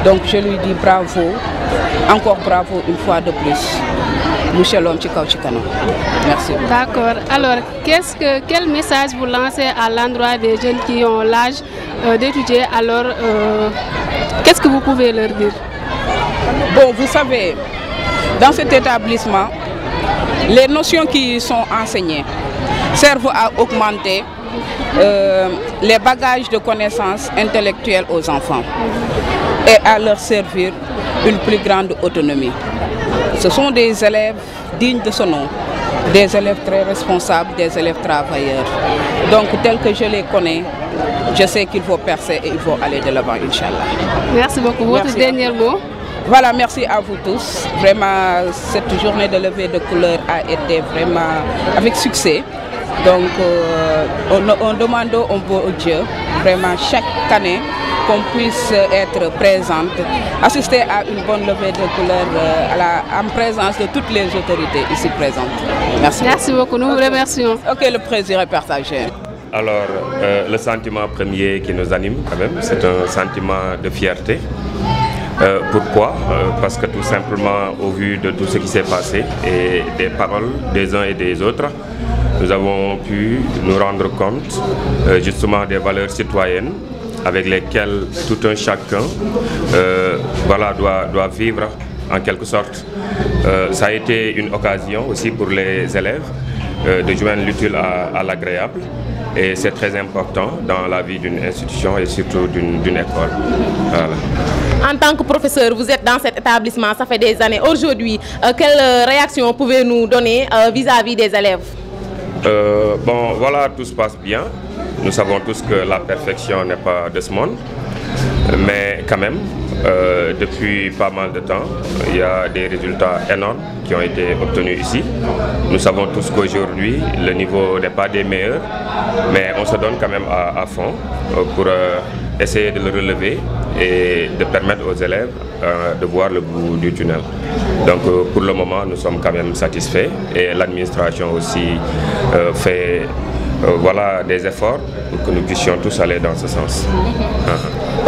Donc je lui dis bravo, encore bravo une fois de plus. Mouchelom Chikao Chikano. Merci. D'accord. Alors, quel message vous lancez à l'endroit des jeunes qui ont l'âge d'étudier? Alors, qu'est-ce que vous pouvez leur dire? Bon, vous savez, dans cet établissement, les notions qui sont enseignées servent à augmenter les bagages de connaissances intellectuelles aux enfants et à leur servir une plus grande autonomie. Ce sont des élèves dignes de ce nom, des élèves très responsables, des élèves travailleurs. Donc, tel que je les connais, je sais qu'il faut percer et il faut aller de l'avant, Inch'Allah. Merci beaucoup. Votre dernier mot? Voilà, merci à vous tous. Vraiment, cette journée de levée de couleur a été vraiment avec succès. Donc, on demande au bon Dieu, vraiment chaque année, qu'on puisse être présente, assister à une bonne levée de couleur en présence de toutes les autorités ici présentes. Merci. Merci beaucoup, nous vous remercions. Ok, le plaisir est partagé. Alors, le sentiment premier qui nous anime quand même, c'est un sentiment de fierté. Pourquoi? Parce que tout simplement, au vu de tout ce qui s'est passé et des paroles des uns et des autres, nous avons pu nous rendre compte justement des valeurs citoyennes avec lesquelles tout un chacun voilà, doit vivre en quelque sorte. Ça a été une occasion aussi pour les élèves de joindre l'utile à l'agréable. Et c'est très important dans la vie d'une institution et surtout d'une école. Voilà. En tant que professeur, vous êtes dans cet établissement, ça fait des années. Aujourd'hui, quelle réaction pouvez-vous nous donner vis-à-vis des élèves? Bon, voilà, tout se passe bien. Nous savons tous que la perfection n'est pas de ce monde. Mais quand même, depuis pas mal de temps, il y a des résultats énormes qui ont été obtenus ici. Nous savons tous qu'aujourd'hui, le niveau n'est pas des meilleurs, mais on se donne quand même à fond pour essayer de le relever et de permettre aux élèves de voir le bout du tunnel. Donc pour le moment, nous sommes quand même satisfaits et l'administration aussi fait voilà, des efforts pour que nous puissions tous aller dans ce sens.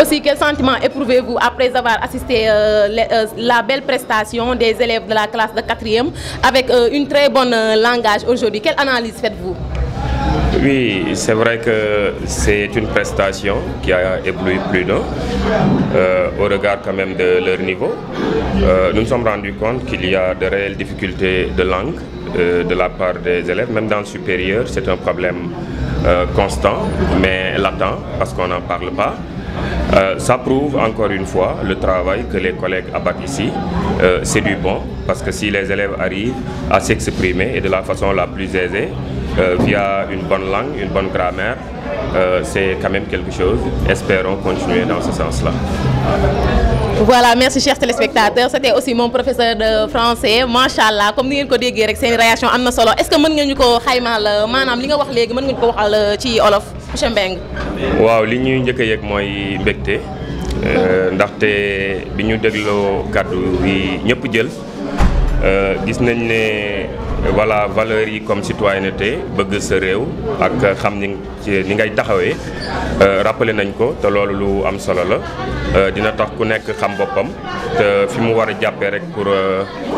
Aussi, quel sentiment éprouvez-vous après avoir assisté la belle prestation des élèves de la classe de 4e avec une très bonne langage aujourd'hui? Quelle analyse faites-vous? Oui, c'est vrai que c'est une prestation qui a ébloui plus d'un au regard quand même de leur niveau. Nous nous sommes rendus compte qu'il y a de réelles difficultés de langue de la part des élèves, même dans le supérieur, c'est un problème constant, mais latent, parce qu'on n'en parle pas. Ça prouve encore une fois le travail que les collègues abattent ici. C'est du bon, parce que si les élèves arrivent à s'exprimer et de la façon la plus aisée, via une bonne langue, une bonne grammaire, c'est quand même quelque chose. Espérons continuer dans ce sens-là. Voilà, merci chers téléspectateurs. C'était aussi mon professeur de français. Machallah, comme vous l'avez dit, c'est une réaction amna solo. Est-ce que vous pouvez nous dire manam li nga wax légui mën nga ko waxal ci olof monsieur Mbeng? Waaw, li ñuy ñëk yek moy mbégte ndaxte bi ñu dégloo kàddu yi ñëpp jël gis nañ né voilà valeurs yi comme citoyenneté bëgg sa réew ak xam ni ngay taxawé rappelé nañ ko te loolu lu am solo la dina tax ku nekk xam boppam te fi mu war a jàppee rek pour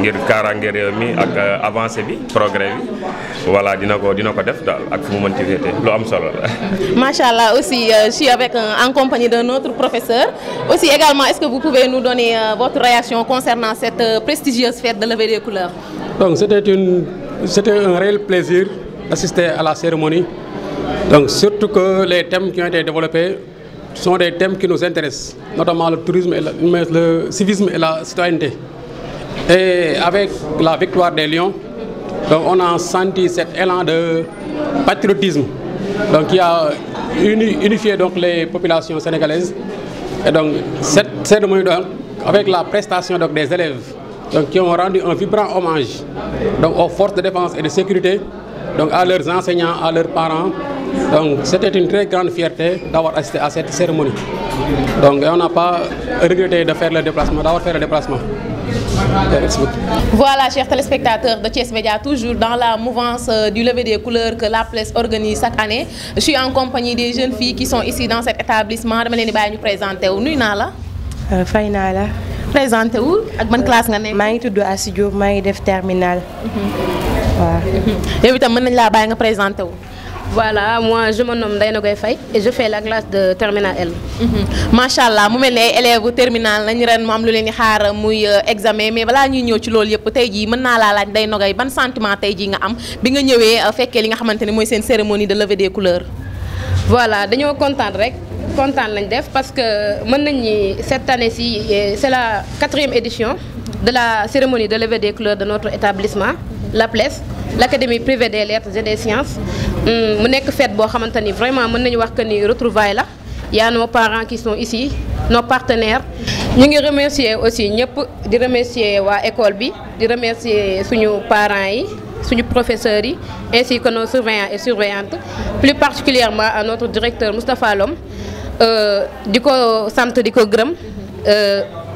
ngir kaaraange réew mi ak avancée bi progrès bi voilà dina ko def daal ak fu mu mënti féete lu am solo la. Machallah, aussi je suis avec en compagnie d'un autre professeur. Aussi également, est-ce que vous pouvez nous donner votre réaction concernant cette prestigieuse fête de levée des couleurs? Donc c'était un réel plaisir d'assister à la cérémonie. Donc surtout que les thèmes qui ont été développés sont des thèmes qui nous intéressent, notamment le tourisme, et le civisme et la citoyenneté. Et avec la victoire des Lions, donc on a senti cet élan de patriotisme donc, qui a unifié donc, les populations sénégalaises. Et donc cette cérémonie, donc, avec la prestation donc, des élèves donc, qui ont rendu un vibrant hommage donc, aux forces de défense et de sécurité donc à leurs enseignants, à leurs parents. Donc c'était une très grande fierté d'avoir assisté à cette cérémonie. Donc on n'a pas regretté de faire le déplacement, d'avoir fait le déplacement. Voilà, chers téléspectateurs de Thiès Média, toujours dans la mouvance du lever des couleurs que l'APLES organise chaque année. Je suis en compagnie des jeunes filles qui sont ici dans cet établissement. Je vais vous présenter. Nuyu naa la. Fay naa la. Présenté wu ak ban classe nga nekk. maa ngi tudd Assi Diop, maa ngi def terminale. waaw. yow itam mën nañ laa bàyyi nga présenté wu. Voilà, moi je me nomme Ndeye Nogoy Faye et je fais la classe de terminale L. Machallah mu mel ne ay élèves terminale nañ ren mu am lu leen di xaar muy examen mais balaa ñuy ñëw ci loolu yëpp tey jii mën naa laa laaj Ndeye Nogoy ban sentiment tey jii nga am bi nga ñëwee fekkee li nga xamante ne mooy seen cérémonie de levée des couleurs. Voilà, dañoo kontaan rek kontaan lañ def parce que mën nañ ni cette année-ci c'est la 4e édition de la cérémonie de levée des couleurs de notre établissement, l'APLES, l'Académie privée des lettres et des sciences. Mu nekk fête boo xamante ni vraiment mën nañu wax que ni retrouvailles la. Il y a nos parents qui sont ici, nos partenaires. Ñu ngi remercier aussi ñëpp di remercier waa école bi di remercier suñu parents yi suñu professeurs yi ainsi que nos surveillants et surveillantes, plus particulièrement à notre directeur Moustapha Lom. Di ko sant di ko gërëm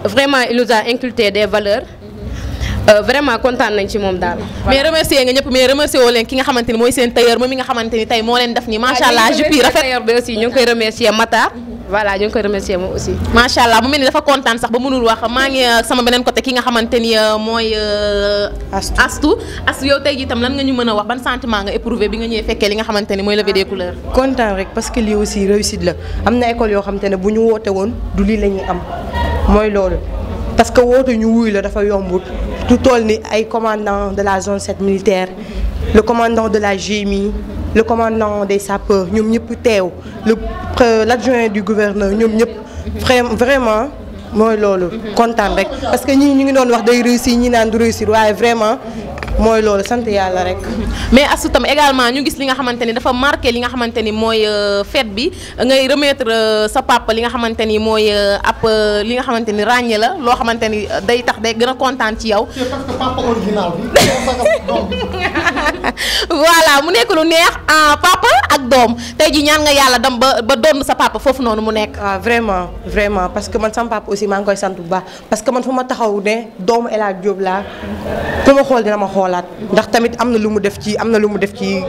vraiment il nous a inculqué des valeurs. Vraiment kontaan nañ ci moom daal. mais remercier nga ñëpp mais remercier woo leen ki nga xamante ni mooy seen tailleur moom mi nga xamante ni tey moo leen def nii macha allah jupe yi rafet. tailleur bi aussi ñu ngi koy remercier Matar. voilà ñu ngi koy remercier moom aussi. macha allah mu mel ni dafa kontaan sax ba mënul wax maa ngi sama beneen côté ki nga xamante ni mooy. Astou yow tey jii itam lan nga ñu mën a wax ban sentiment nga éprouvé bi nga ñëwee fekkee li nga xamante ni mooy levée des couleurs. kontaan rek parce que lii aussi réussite la am na école yoo xamante ne bu ñu woote woon du lii la ñuy am mooy loolu parce que woote ñu wuy la dafa yombut. Tout toll ni ay commandant de la zone 7 militaire, le commandant de la GMI, le commandant des sapeurs ñoom ñëpp teew l'adjoint du gouverneur ñoom ñëpp vraiment mooy loolu kontaan rek parce que ñii ñu ngi doon wax day réussir ñi naan du réussir waaye vraiment mooy loolu sant yàlla rek. mais Astou tam également ñu gis li nga xamante ni dafa marqué li nga xamante ni mooy fête bi ngay remettre sa papa li nga xamante ni mooy ab li nga xamante ni ràññee la loo xamante ni day tax day gën a kontaan ci yow. c'est parce que papa original bi. voilà mu nekk lu neex papa ak doom tey ji ñaan nga yàlla dem ba doon sa papa foofu noonu mu nekk. waaw vraiment parce que man sama papa aussi maa ngi koy sant bu baax parce que man fu ma taxaw ne doomu El Hadj Diop laa ku ma xool dina ma xoolaat ndax tamit am na lu mu def ci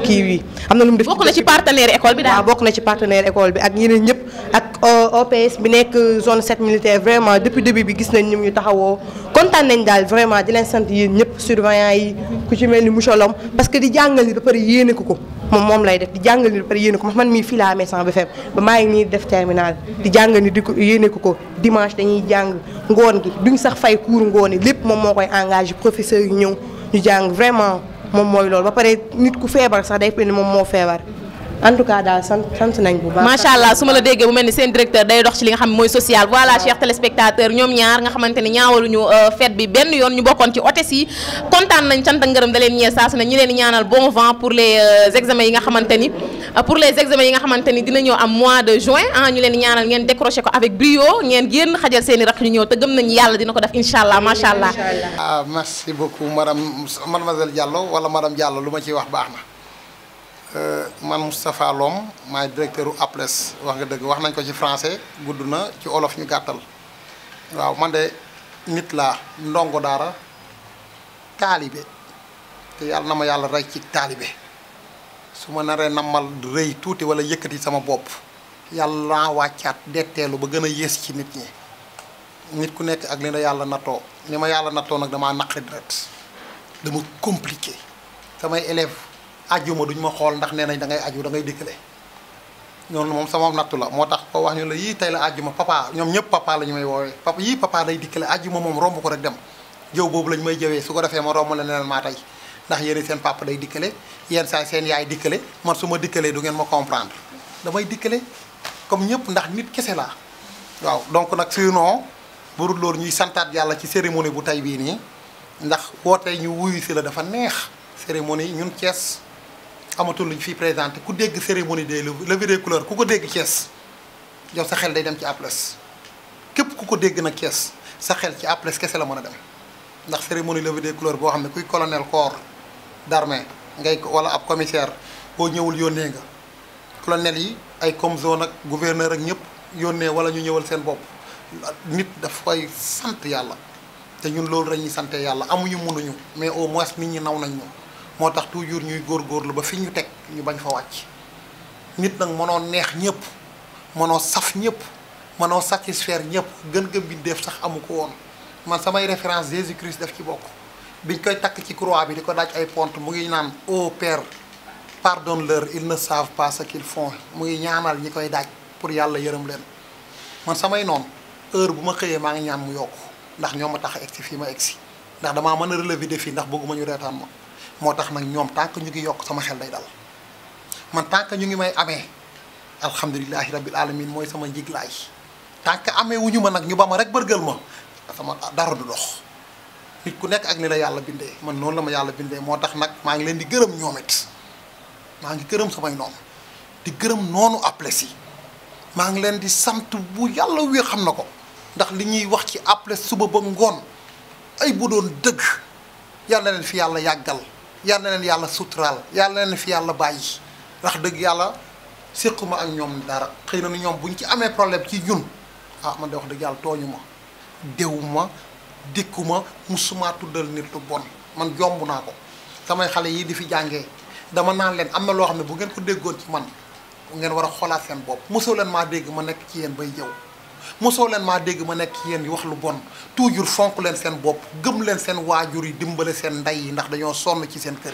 kii wi am na lu mu def. bokk na ci partenaire école bi daal. waaw bokk na ci partenaire école bi ak ñeneen ñëpp ak OPS bi nekk zone 7 militaire vraiment depuis début bi gis nañ ni ñu taxawoo kontaan nañ daal vraiment di leen sant yéen ñëpp surveillant yi ku ci mel ni monsieur Lom parce que di jàngal ni ba pare yéene ko moom lay def di jàngal ni ba pare yéene ko man mii fii laa amee sama BFM ba maa ngi nii def terminal di jàngal ni di ko yéene ko dimanche dañuy jàng ngoon gi duñ sax fay cours ngoon yi lépp moom moo koy engagé professeur yi ñëw ñu jàng vraiment moom mooy loolu ba pare nit ku feebar sax day ni moom moo feebar en tout cas daal sant nañ bu baax. macha allah su ma la déggee bu mel ni seen directeur day dox ci li nga xam ne mooy social voilà chers téléspectateurs ñoom ñaar nga xamante ni ñaawaluñu fête bi benn yoon ñu bokkoon ci hôtesse yi kontaan nañ cant ak ngërëm da leen ñee saa su ne ñi leen di ñaanal bon vent pour les examens yi nga xamante ni dina ñëw am mois de juin ñu leen di ñaanal ngeen décroché ko avec brio ngeen génn xajal seen i rakk ñu ñëw te gëm nañu yàlla dina ko def incha allah macha allah. merci beaucoup mademoiselle Diallo wala madame Diallo lu ma ciy wax baax na. man Moustapha Lom maay directeur u APLES wax nga dëgg wax nañ ko ci français gudd na ci olof ñu gàttal waaw man de nit laa ndongo daara taalibe te yàlla na ma yàlla rey ci taalibe su ma naree namal rëy tuuti wala yëkkati sama bopp yàlla wàccaat detteelu ba gën a yées ci nit ñi nit ku nekk ak li la yàlla nattoo li ma yàlla nattoo nag damaa naqari deret dama compliqué samay élèves ajjuma duñ ma xool ndax nee nañ da ngay aju da ngay dikkale ñoom moom sama nattu la moo tax ko wax ñu la yii tey la ajjuma papa ñoom ñëpp papa la ñu may woowee papa yii papa day dikkale ajjuma moom romb ko rek dem jëw boobu lañ may jëwee su ko defee ma romb la neneen maa tey ndax yéen seen papa day dikkale yenn saa seen yaay dikkale man su ma dikkalee du ngeen ma comprendre damay dikkale comme ñëpp ndax nit kese laa waaw donc nag sinon burul loolu ñuy santaat yàlla ci cérémonie bu tey bii nii ndax wootee ñu wuyu si la dafa neex cérémonie ñun Thiès amatul luñ fi présenté ku dégg cérémonie des levées des couleurs ku ko dégg Thiès yow sa xel day dem ci APLES képp ku ko dégg nag Thiès sa xel ci APLES kese la mën a dem ndax cérémonie levée des couleurs boo xam ne kuy colonel corps d'armée ngay wala ab commissaire boo ñëwul yónnee nga colonel yi ay comme zone ak gouverneur ak ñëpp yónnee wala ñu ñëwal seen bopp nit daf koy sant yàlla te ñun loolu dañuy sante yàlla amuñu mënuñu mais au moins nit ñi naw nañ ñu moo tax toujours ñuy góorgóorlu ba fi ñu teg ñu bañ fa wàcc nit nag mënoo neex ñëpp mënoo saf ñëpp mënoo satisfaire ñëpp gën nga bindeef sax amu ko woon man samay référence Jésus Christ daf ci bokk biñ koy takk ci croix bi di ko daaj ay pont mu ngi naan ô Père pardonne-leur ils ne savent pas ce qu'ils font mu ngi ñaanal ñi koy daaj pour yàlla yërëm leen man samay noonu heure bu ma xëyee maa ngi ñaan mu yokku ndax ñoom ma tax a egsi fii ma egsi ndax damaa mën a relever défi ndax bëgguma ñu reetaan ma moo tax nag ñoom tant que ñu ngi yokk sama xel day dal man tant que ñu ngi may amee alhamdulilahi rabbil alamin mooy sama njiglaay tant que amee wu ñu ma nag ñu ba ma rek bërgël ma sama dara du dox nit ku nekk ak ni la yàlla bindee man noonu la ma yàlla bindee moo tax nag maa ngi leen di gërëm ñoom it maa ngi gërëm samay noonu di gërëm noonu Aples yi maa ngi leen di sant bu yàlla wéer xam na ko ndax li ñuy wax ci Aples suba ba ngoon ay bu doon dëgg yàlla na leen fi yàlla yàggal yàlla na leen yàlla suturaal yàlla na leen fi yàlla bàyyi ndax dëgg yàlla séquma ak ñoom dara xëy na ni ñoom buñ ci amee problème ci ñun ah man de wax dëgg yàlla tooñu ma déwuma dikkuma musuma tuddal nit lu bon man jomb naa ko samay xale yii di fi jàngee dama naan leen am na loo xam ne bu ngeen ko déggoon ci man ngeen war a xoolaat seen bopp mosoo leen maa dégg ma nekk ci yéen bay jëw mosoo leen maa dégg ma nekk ci yéen yi wax lu bon toujours fonk leen seen bopp gëm leen seen waajur yi dimbale seen ndey yi ndax dañoo sonn ci seen kër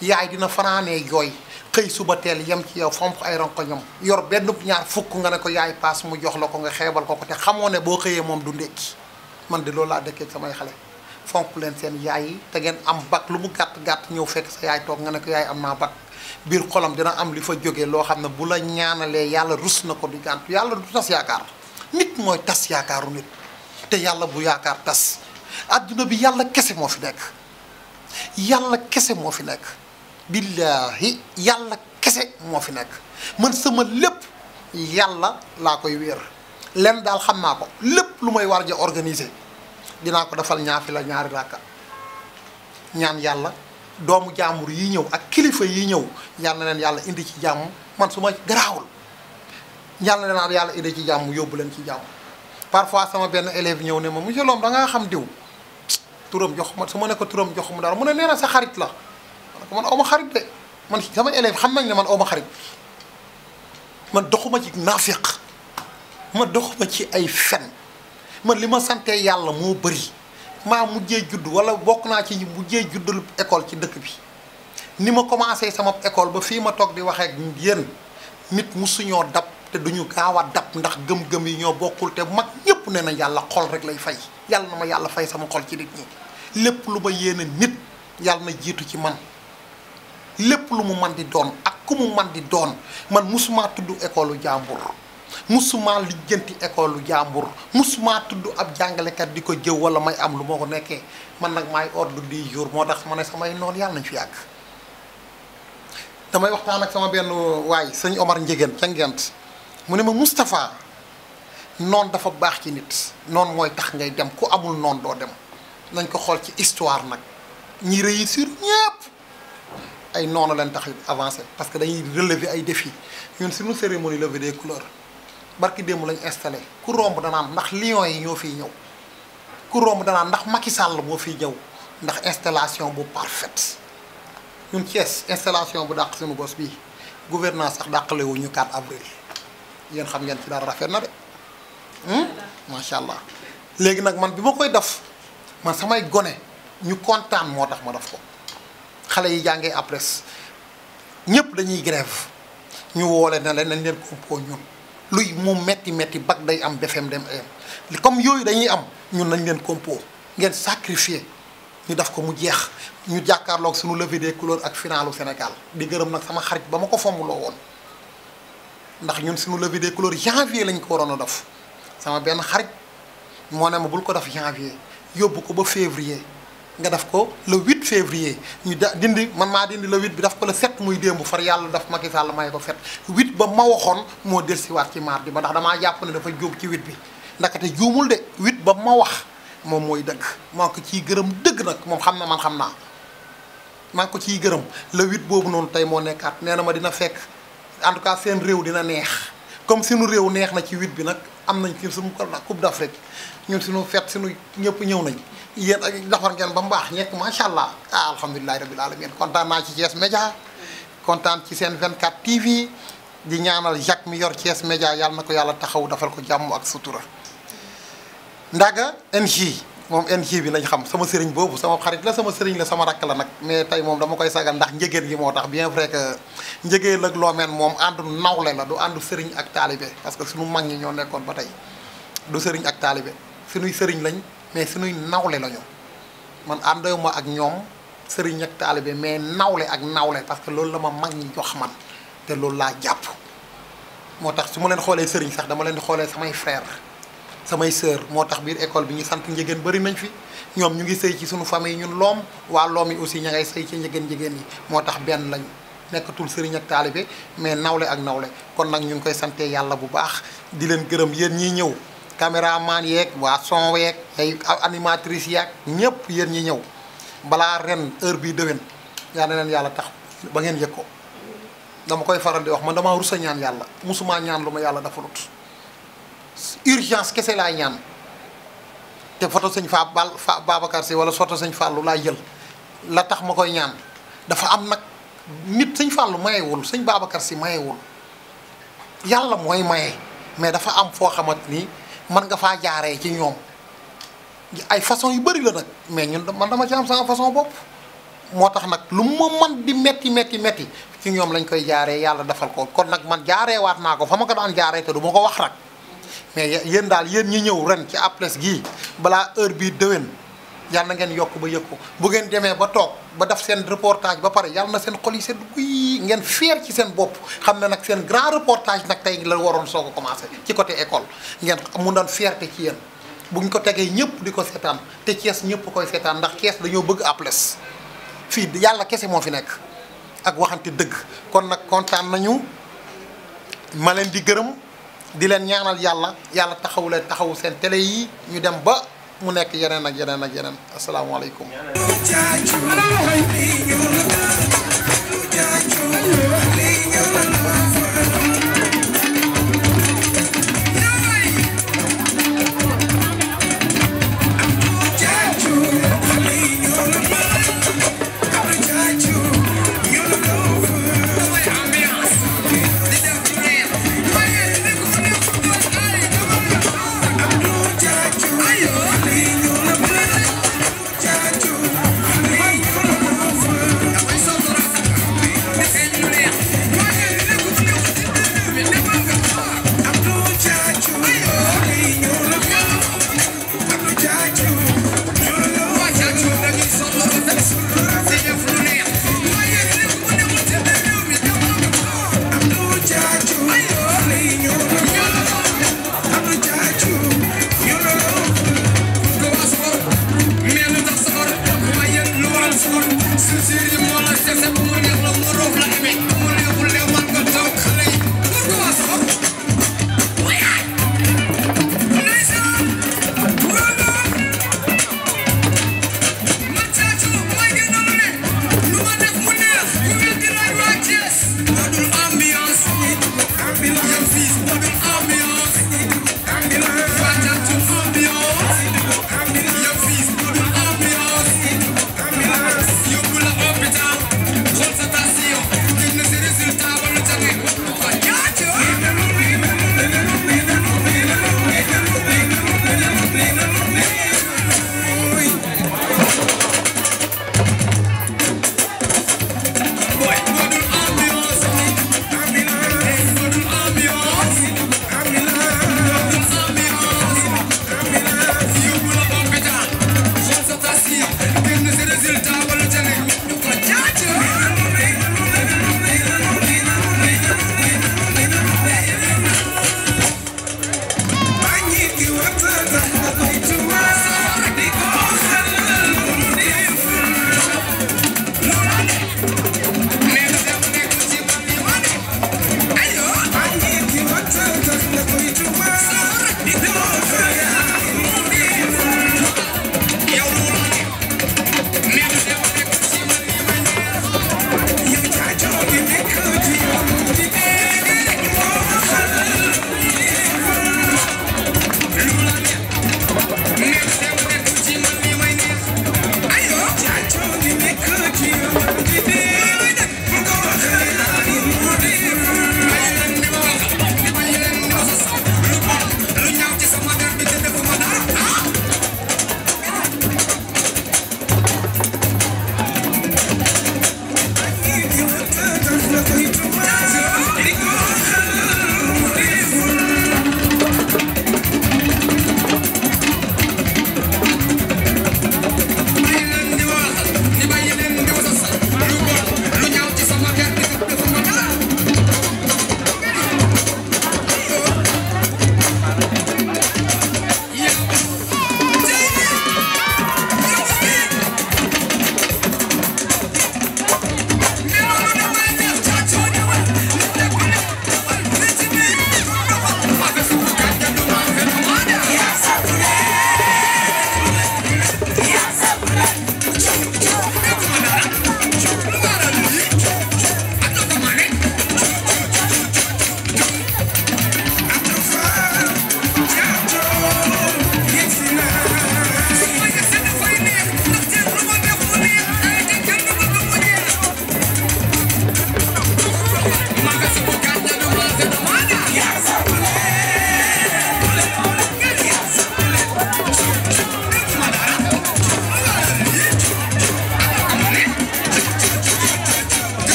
yi yaay dina fanaanee jooy xëy suba teel yem ci yow fomp ay ronkoñam yor benn ñaar fukk nga ne ko yaay paas mu jox la ko nga xeebal ko ko te xamoo ne boo xëyee moom du ndékki man de loolu laa dëkkee samay xale fonk leen seen yaay yi te ngeen am bac lu mu gàtt-gàtt ñëw fekk sa yaay toog nga ne ko yaay am naa bac biir xolam dina am li fa jógee loo xam ne bu la ñaanalee yàlla rus na ko di gàntu yàlla du tas yaakaar nit mooy tas yaakaaru nit te yàlla bu yaakaar tas adduna bi yàlla kese moo fi nekk yàlla kese moo fi nekk billaahi yàlla kese moo fi nekk man sama lépp yàlla laa koy wéer lenn daal xam naa ko lépp lu may war ja organiser dinaa ko defal ñaafi la ñaari rakka ñaan yàlla doomu jaambur yi ñëw ak kilifa yi ñëw yal na leen yàlla indi ci jàmm man su ma garaawul yal na leen yàlla indi ci jàmm yóbbu leen ci jàmm parfois sama benn élève ñëw ne ma monsieur Lom da ngaa xam diw turam jox ma su ma ne ko turam jox mu dara mu ne nee na sa xarit la man aw ma xarit de man sama élève xam nañ ne man aw ma xarit man doxuma ci naafiq ma doxuma ci ay fen man li ma sante yàlla moo bëri maa mujjee judd wala bokk naa ci mujjee juddal école ci dëkk bi ni ma commencé sama école ba fii ma toog di waxee ak yéen nit musuñoo dab te duñu gaaw a dab ndax gëm-gëm yi ñoo bokkul te mag ñëpp ne na yàlla xol rek lay fay yàlla na ma yàlla fay sama xol ci nit ñi lépp lu ma yéene nit yàlla na jiitu ci man lépp lu mu man di doon ak ku mu man di doon man musuma tudd école jàmbur musuma lijjanti école jàmbur musuma tudd ab jàngalekat di ko jëw wala may am lu ma ko nekkee man nag maay ordre du jour moo tax ma ne samay noonu yàlla nañ fi yàgg damay waxtaan ak sama benn waay sëñ Omar Njegéen ca Ngent mu ne ma Moustapha noon dafa baax ci nit noon mooy tax ngay dem ku amul noon doo dem nañ ko xool ci histoire nag ñi réussir ñépp ay noonu leen tax avancé parce que dañuy relever ay défis ñun suñu cérémonie levée des couleurs barki démb lañ installé ku romb danaan ndax lions yi ñoo fiy ñëw ku romb danaan ndax Macky Sall moo fiy ñëw ndax installation bu parfaite ñun Thiès installation bu dàq suñu bos bii gouvernance sax dàqale wu ñu 4 avril yéen xam ngeen ci dara rafet na de macha allah léegi nag man bi ma koy def man samay gone ñu kontaan moo tax ma def ko xale yi jàngee après ñëpp dañuy grève ñu woole na leen nañ leen compo ñun luy mu metti metti bac day am BFEM dem am comme yooyu dañuy am ñun nañ leen compo ngeen sacrifier ñu def ko mu jeex ñu jàkkaarloog suñu levée des couleurs ak finalu Sénégal di gërëm nag sama xarit ba ma ko fommuloo woon ndax ñun suñu levée des couleurs janvier lañ ko waroon a def sama benn xarit moo ne ma bul ko def janvier yóbbu ko ba février nga def ko le 8 février ñu dindi man maa dindi le 8 bi daf ko le 7 muy démb far yàlla daf Macky Sall may ko 7 8 ba ma waxoon moo dellusiwaat ci mardi ba ndax damaa jàpp ne dafa juum ci 8 bi ndakate juumul de 8 ba ma wax moom mooy dëgg moo ko ciy gërëm dëgg nag moom xam na man xam naa maa ngi ko ciy gërëm le 8 boobu noonu tey moo nekkaat nee na ma dina fekk en tout cas seen réew dina neex comme suñu réew neex na ci 8 bi nag am nañ ci suñu coupe d'Afrique ñun suñu fête suñu ñëpp ñëw nañ yéen ak defar ngeen ba mu baax ñekk macha allah alhamdulilahi rabbil alamin kontaan naa ci Thiès Média kontaan ci seen 24 TV di ñaanal Jacques mi yor Thiès Média yàlla na ko yàlla taxaw dafal ko jàmm ak sutura Ndaga NJ moom NJ bi lañ xam sama sëriñ boobu sama xarit la sama sëriñ la sama rakk la nag mais tey moom dama koy sagal ndax njëgeen gi moo tax bien vrai que njëgeen ak loomeen moom àndu nawle la du àndu sëriñ ak taalibe parce que suñu mag ñi ñoo nekkoon ba tey du sëriñ ak taalibe suñuy sëriñ lañ mais suñuy nawle lañu man àndewuma ak ñoom sëriñ ak taalibe mais nawle ak nawle parce que loolu la ma mag ñi jox man te loolu laa jàpp moo tax su ma leen xoolee sëriñ sax dama leen di xoolee samay frère samay sœur moo tax biir école bi ñu sant njëgeen bëri nañ fi ñoom ñu ngi sëy ci suñu famille ñun loom waa loom yi aussi ña ngay sëy ci njëgeen yi moo tax benn lañu nekkatul sëriñ ak taalibe mais nawle ak nawle kon nag ñu ngi koy sante yàlla bu baax di leen gërëm yéen ñiy ñëw caméraman yeeg waa son yeeg ay animatrice yeeg ñëpp yéen ñi ñëw balaa ren heure bii déwén yaa na leen yàlla tax ba ngeen yëg ko dama koy faral di wax man damaa rusa ñaan yàlla musuma ñaan lu ma yàlla dafalut urgence kese laay ñaan te photo sëñ Babacar Sy wala photo sëñ Fallou laay jël la tax ma koy ñaan dafa am nag nit sëñ Fallou mayewul sëñ Babacar Sy mayewul yàlla mooy maye mais dafa am foo xamante ni man nga faa jaaree ci ñoom ay façon yu bëri la nag mais ñun man dama ci am sama façon bopp moo tax nag lu ma man di metti ci ñoom lañ koy jaaree yàlla defal ko kon nag man jaaree waat naa ko fa ma ko daan jaaree te du ma ko wax rek mais yéen daal yéen ñi ñëw ren ci Aples gii balaa heure bii déwén yàlla na ngeen yokk ba yëg ko bu ngeen demee ba toog ba def seen reportage ba pare yàlla na seen xol yi seen guy ngeen fier ci seen bopp xam ne nag seen grand reportage nag tey la waroon soog a commencé ci côté école ngeen mu doon fierté ci yéen bu ñu ko tegee ñëpp di ko seetaan te Thiès ñëpp koy seetaan ndax Thiès dañoo bëgg Aples fii yàlla kese moo fi nekk ak waxante dëgg kon nag kontaan nañu ma leen di gërëm di leen ñaanal yàlla taxawu leen taxawu seen télé yi ñu dem ba mu nekk yeneen ak yeneen ak yeneen asalaamaaleykum.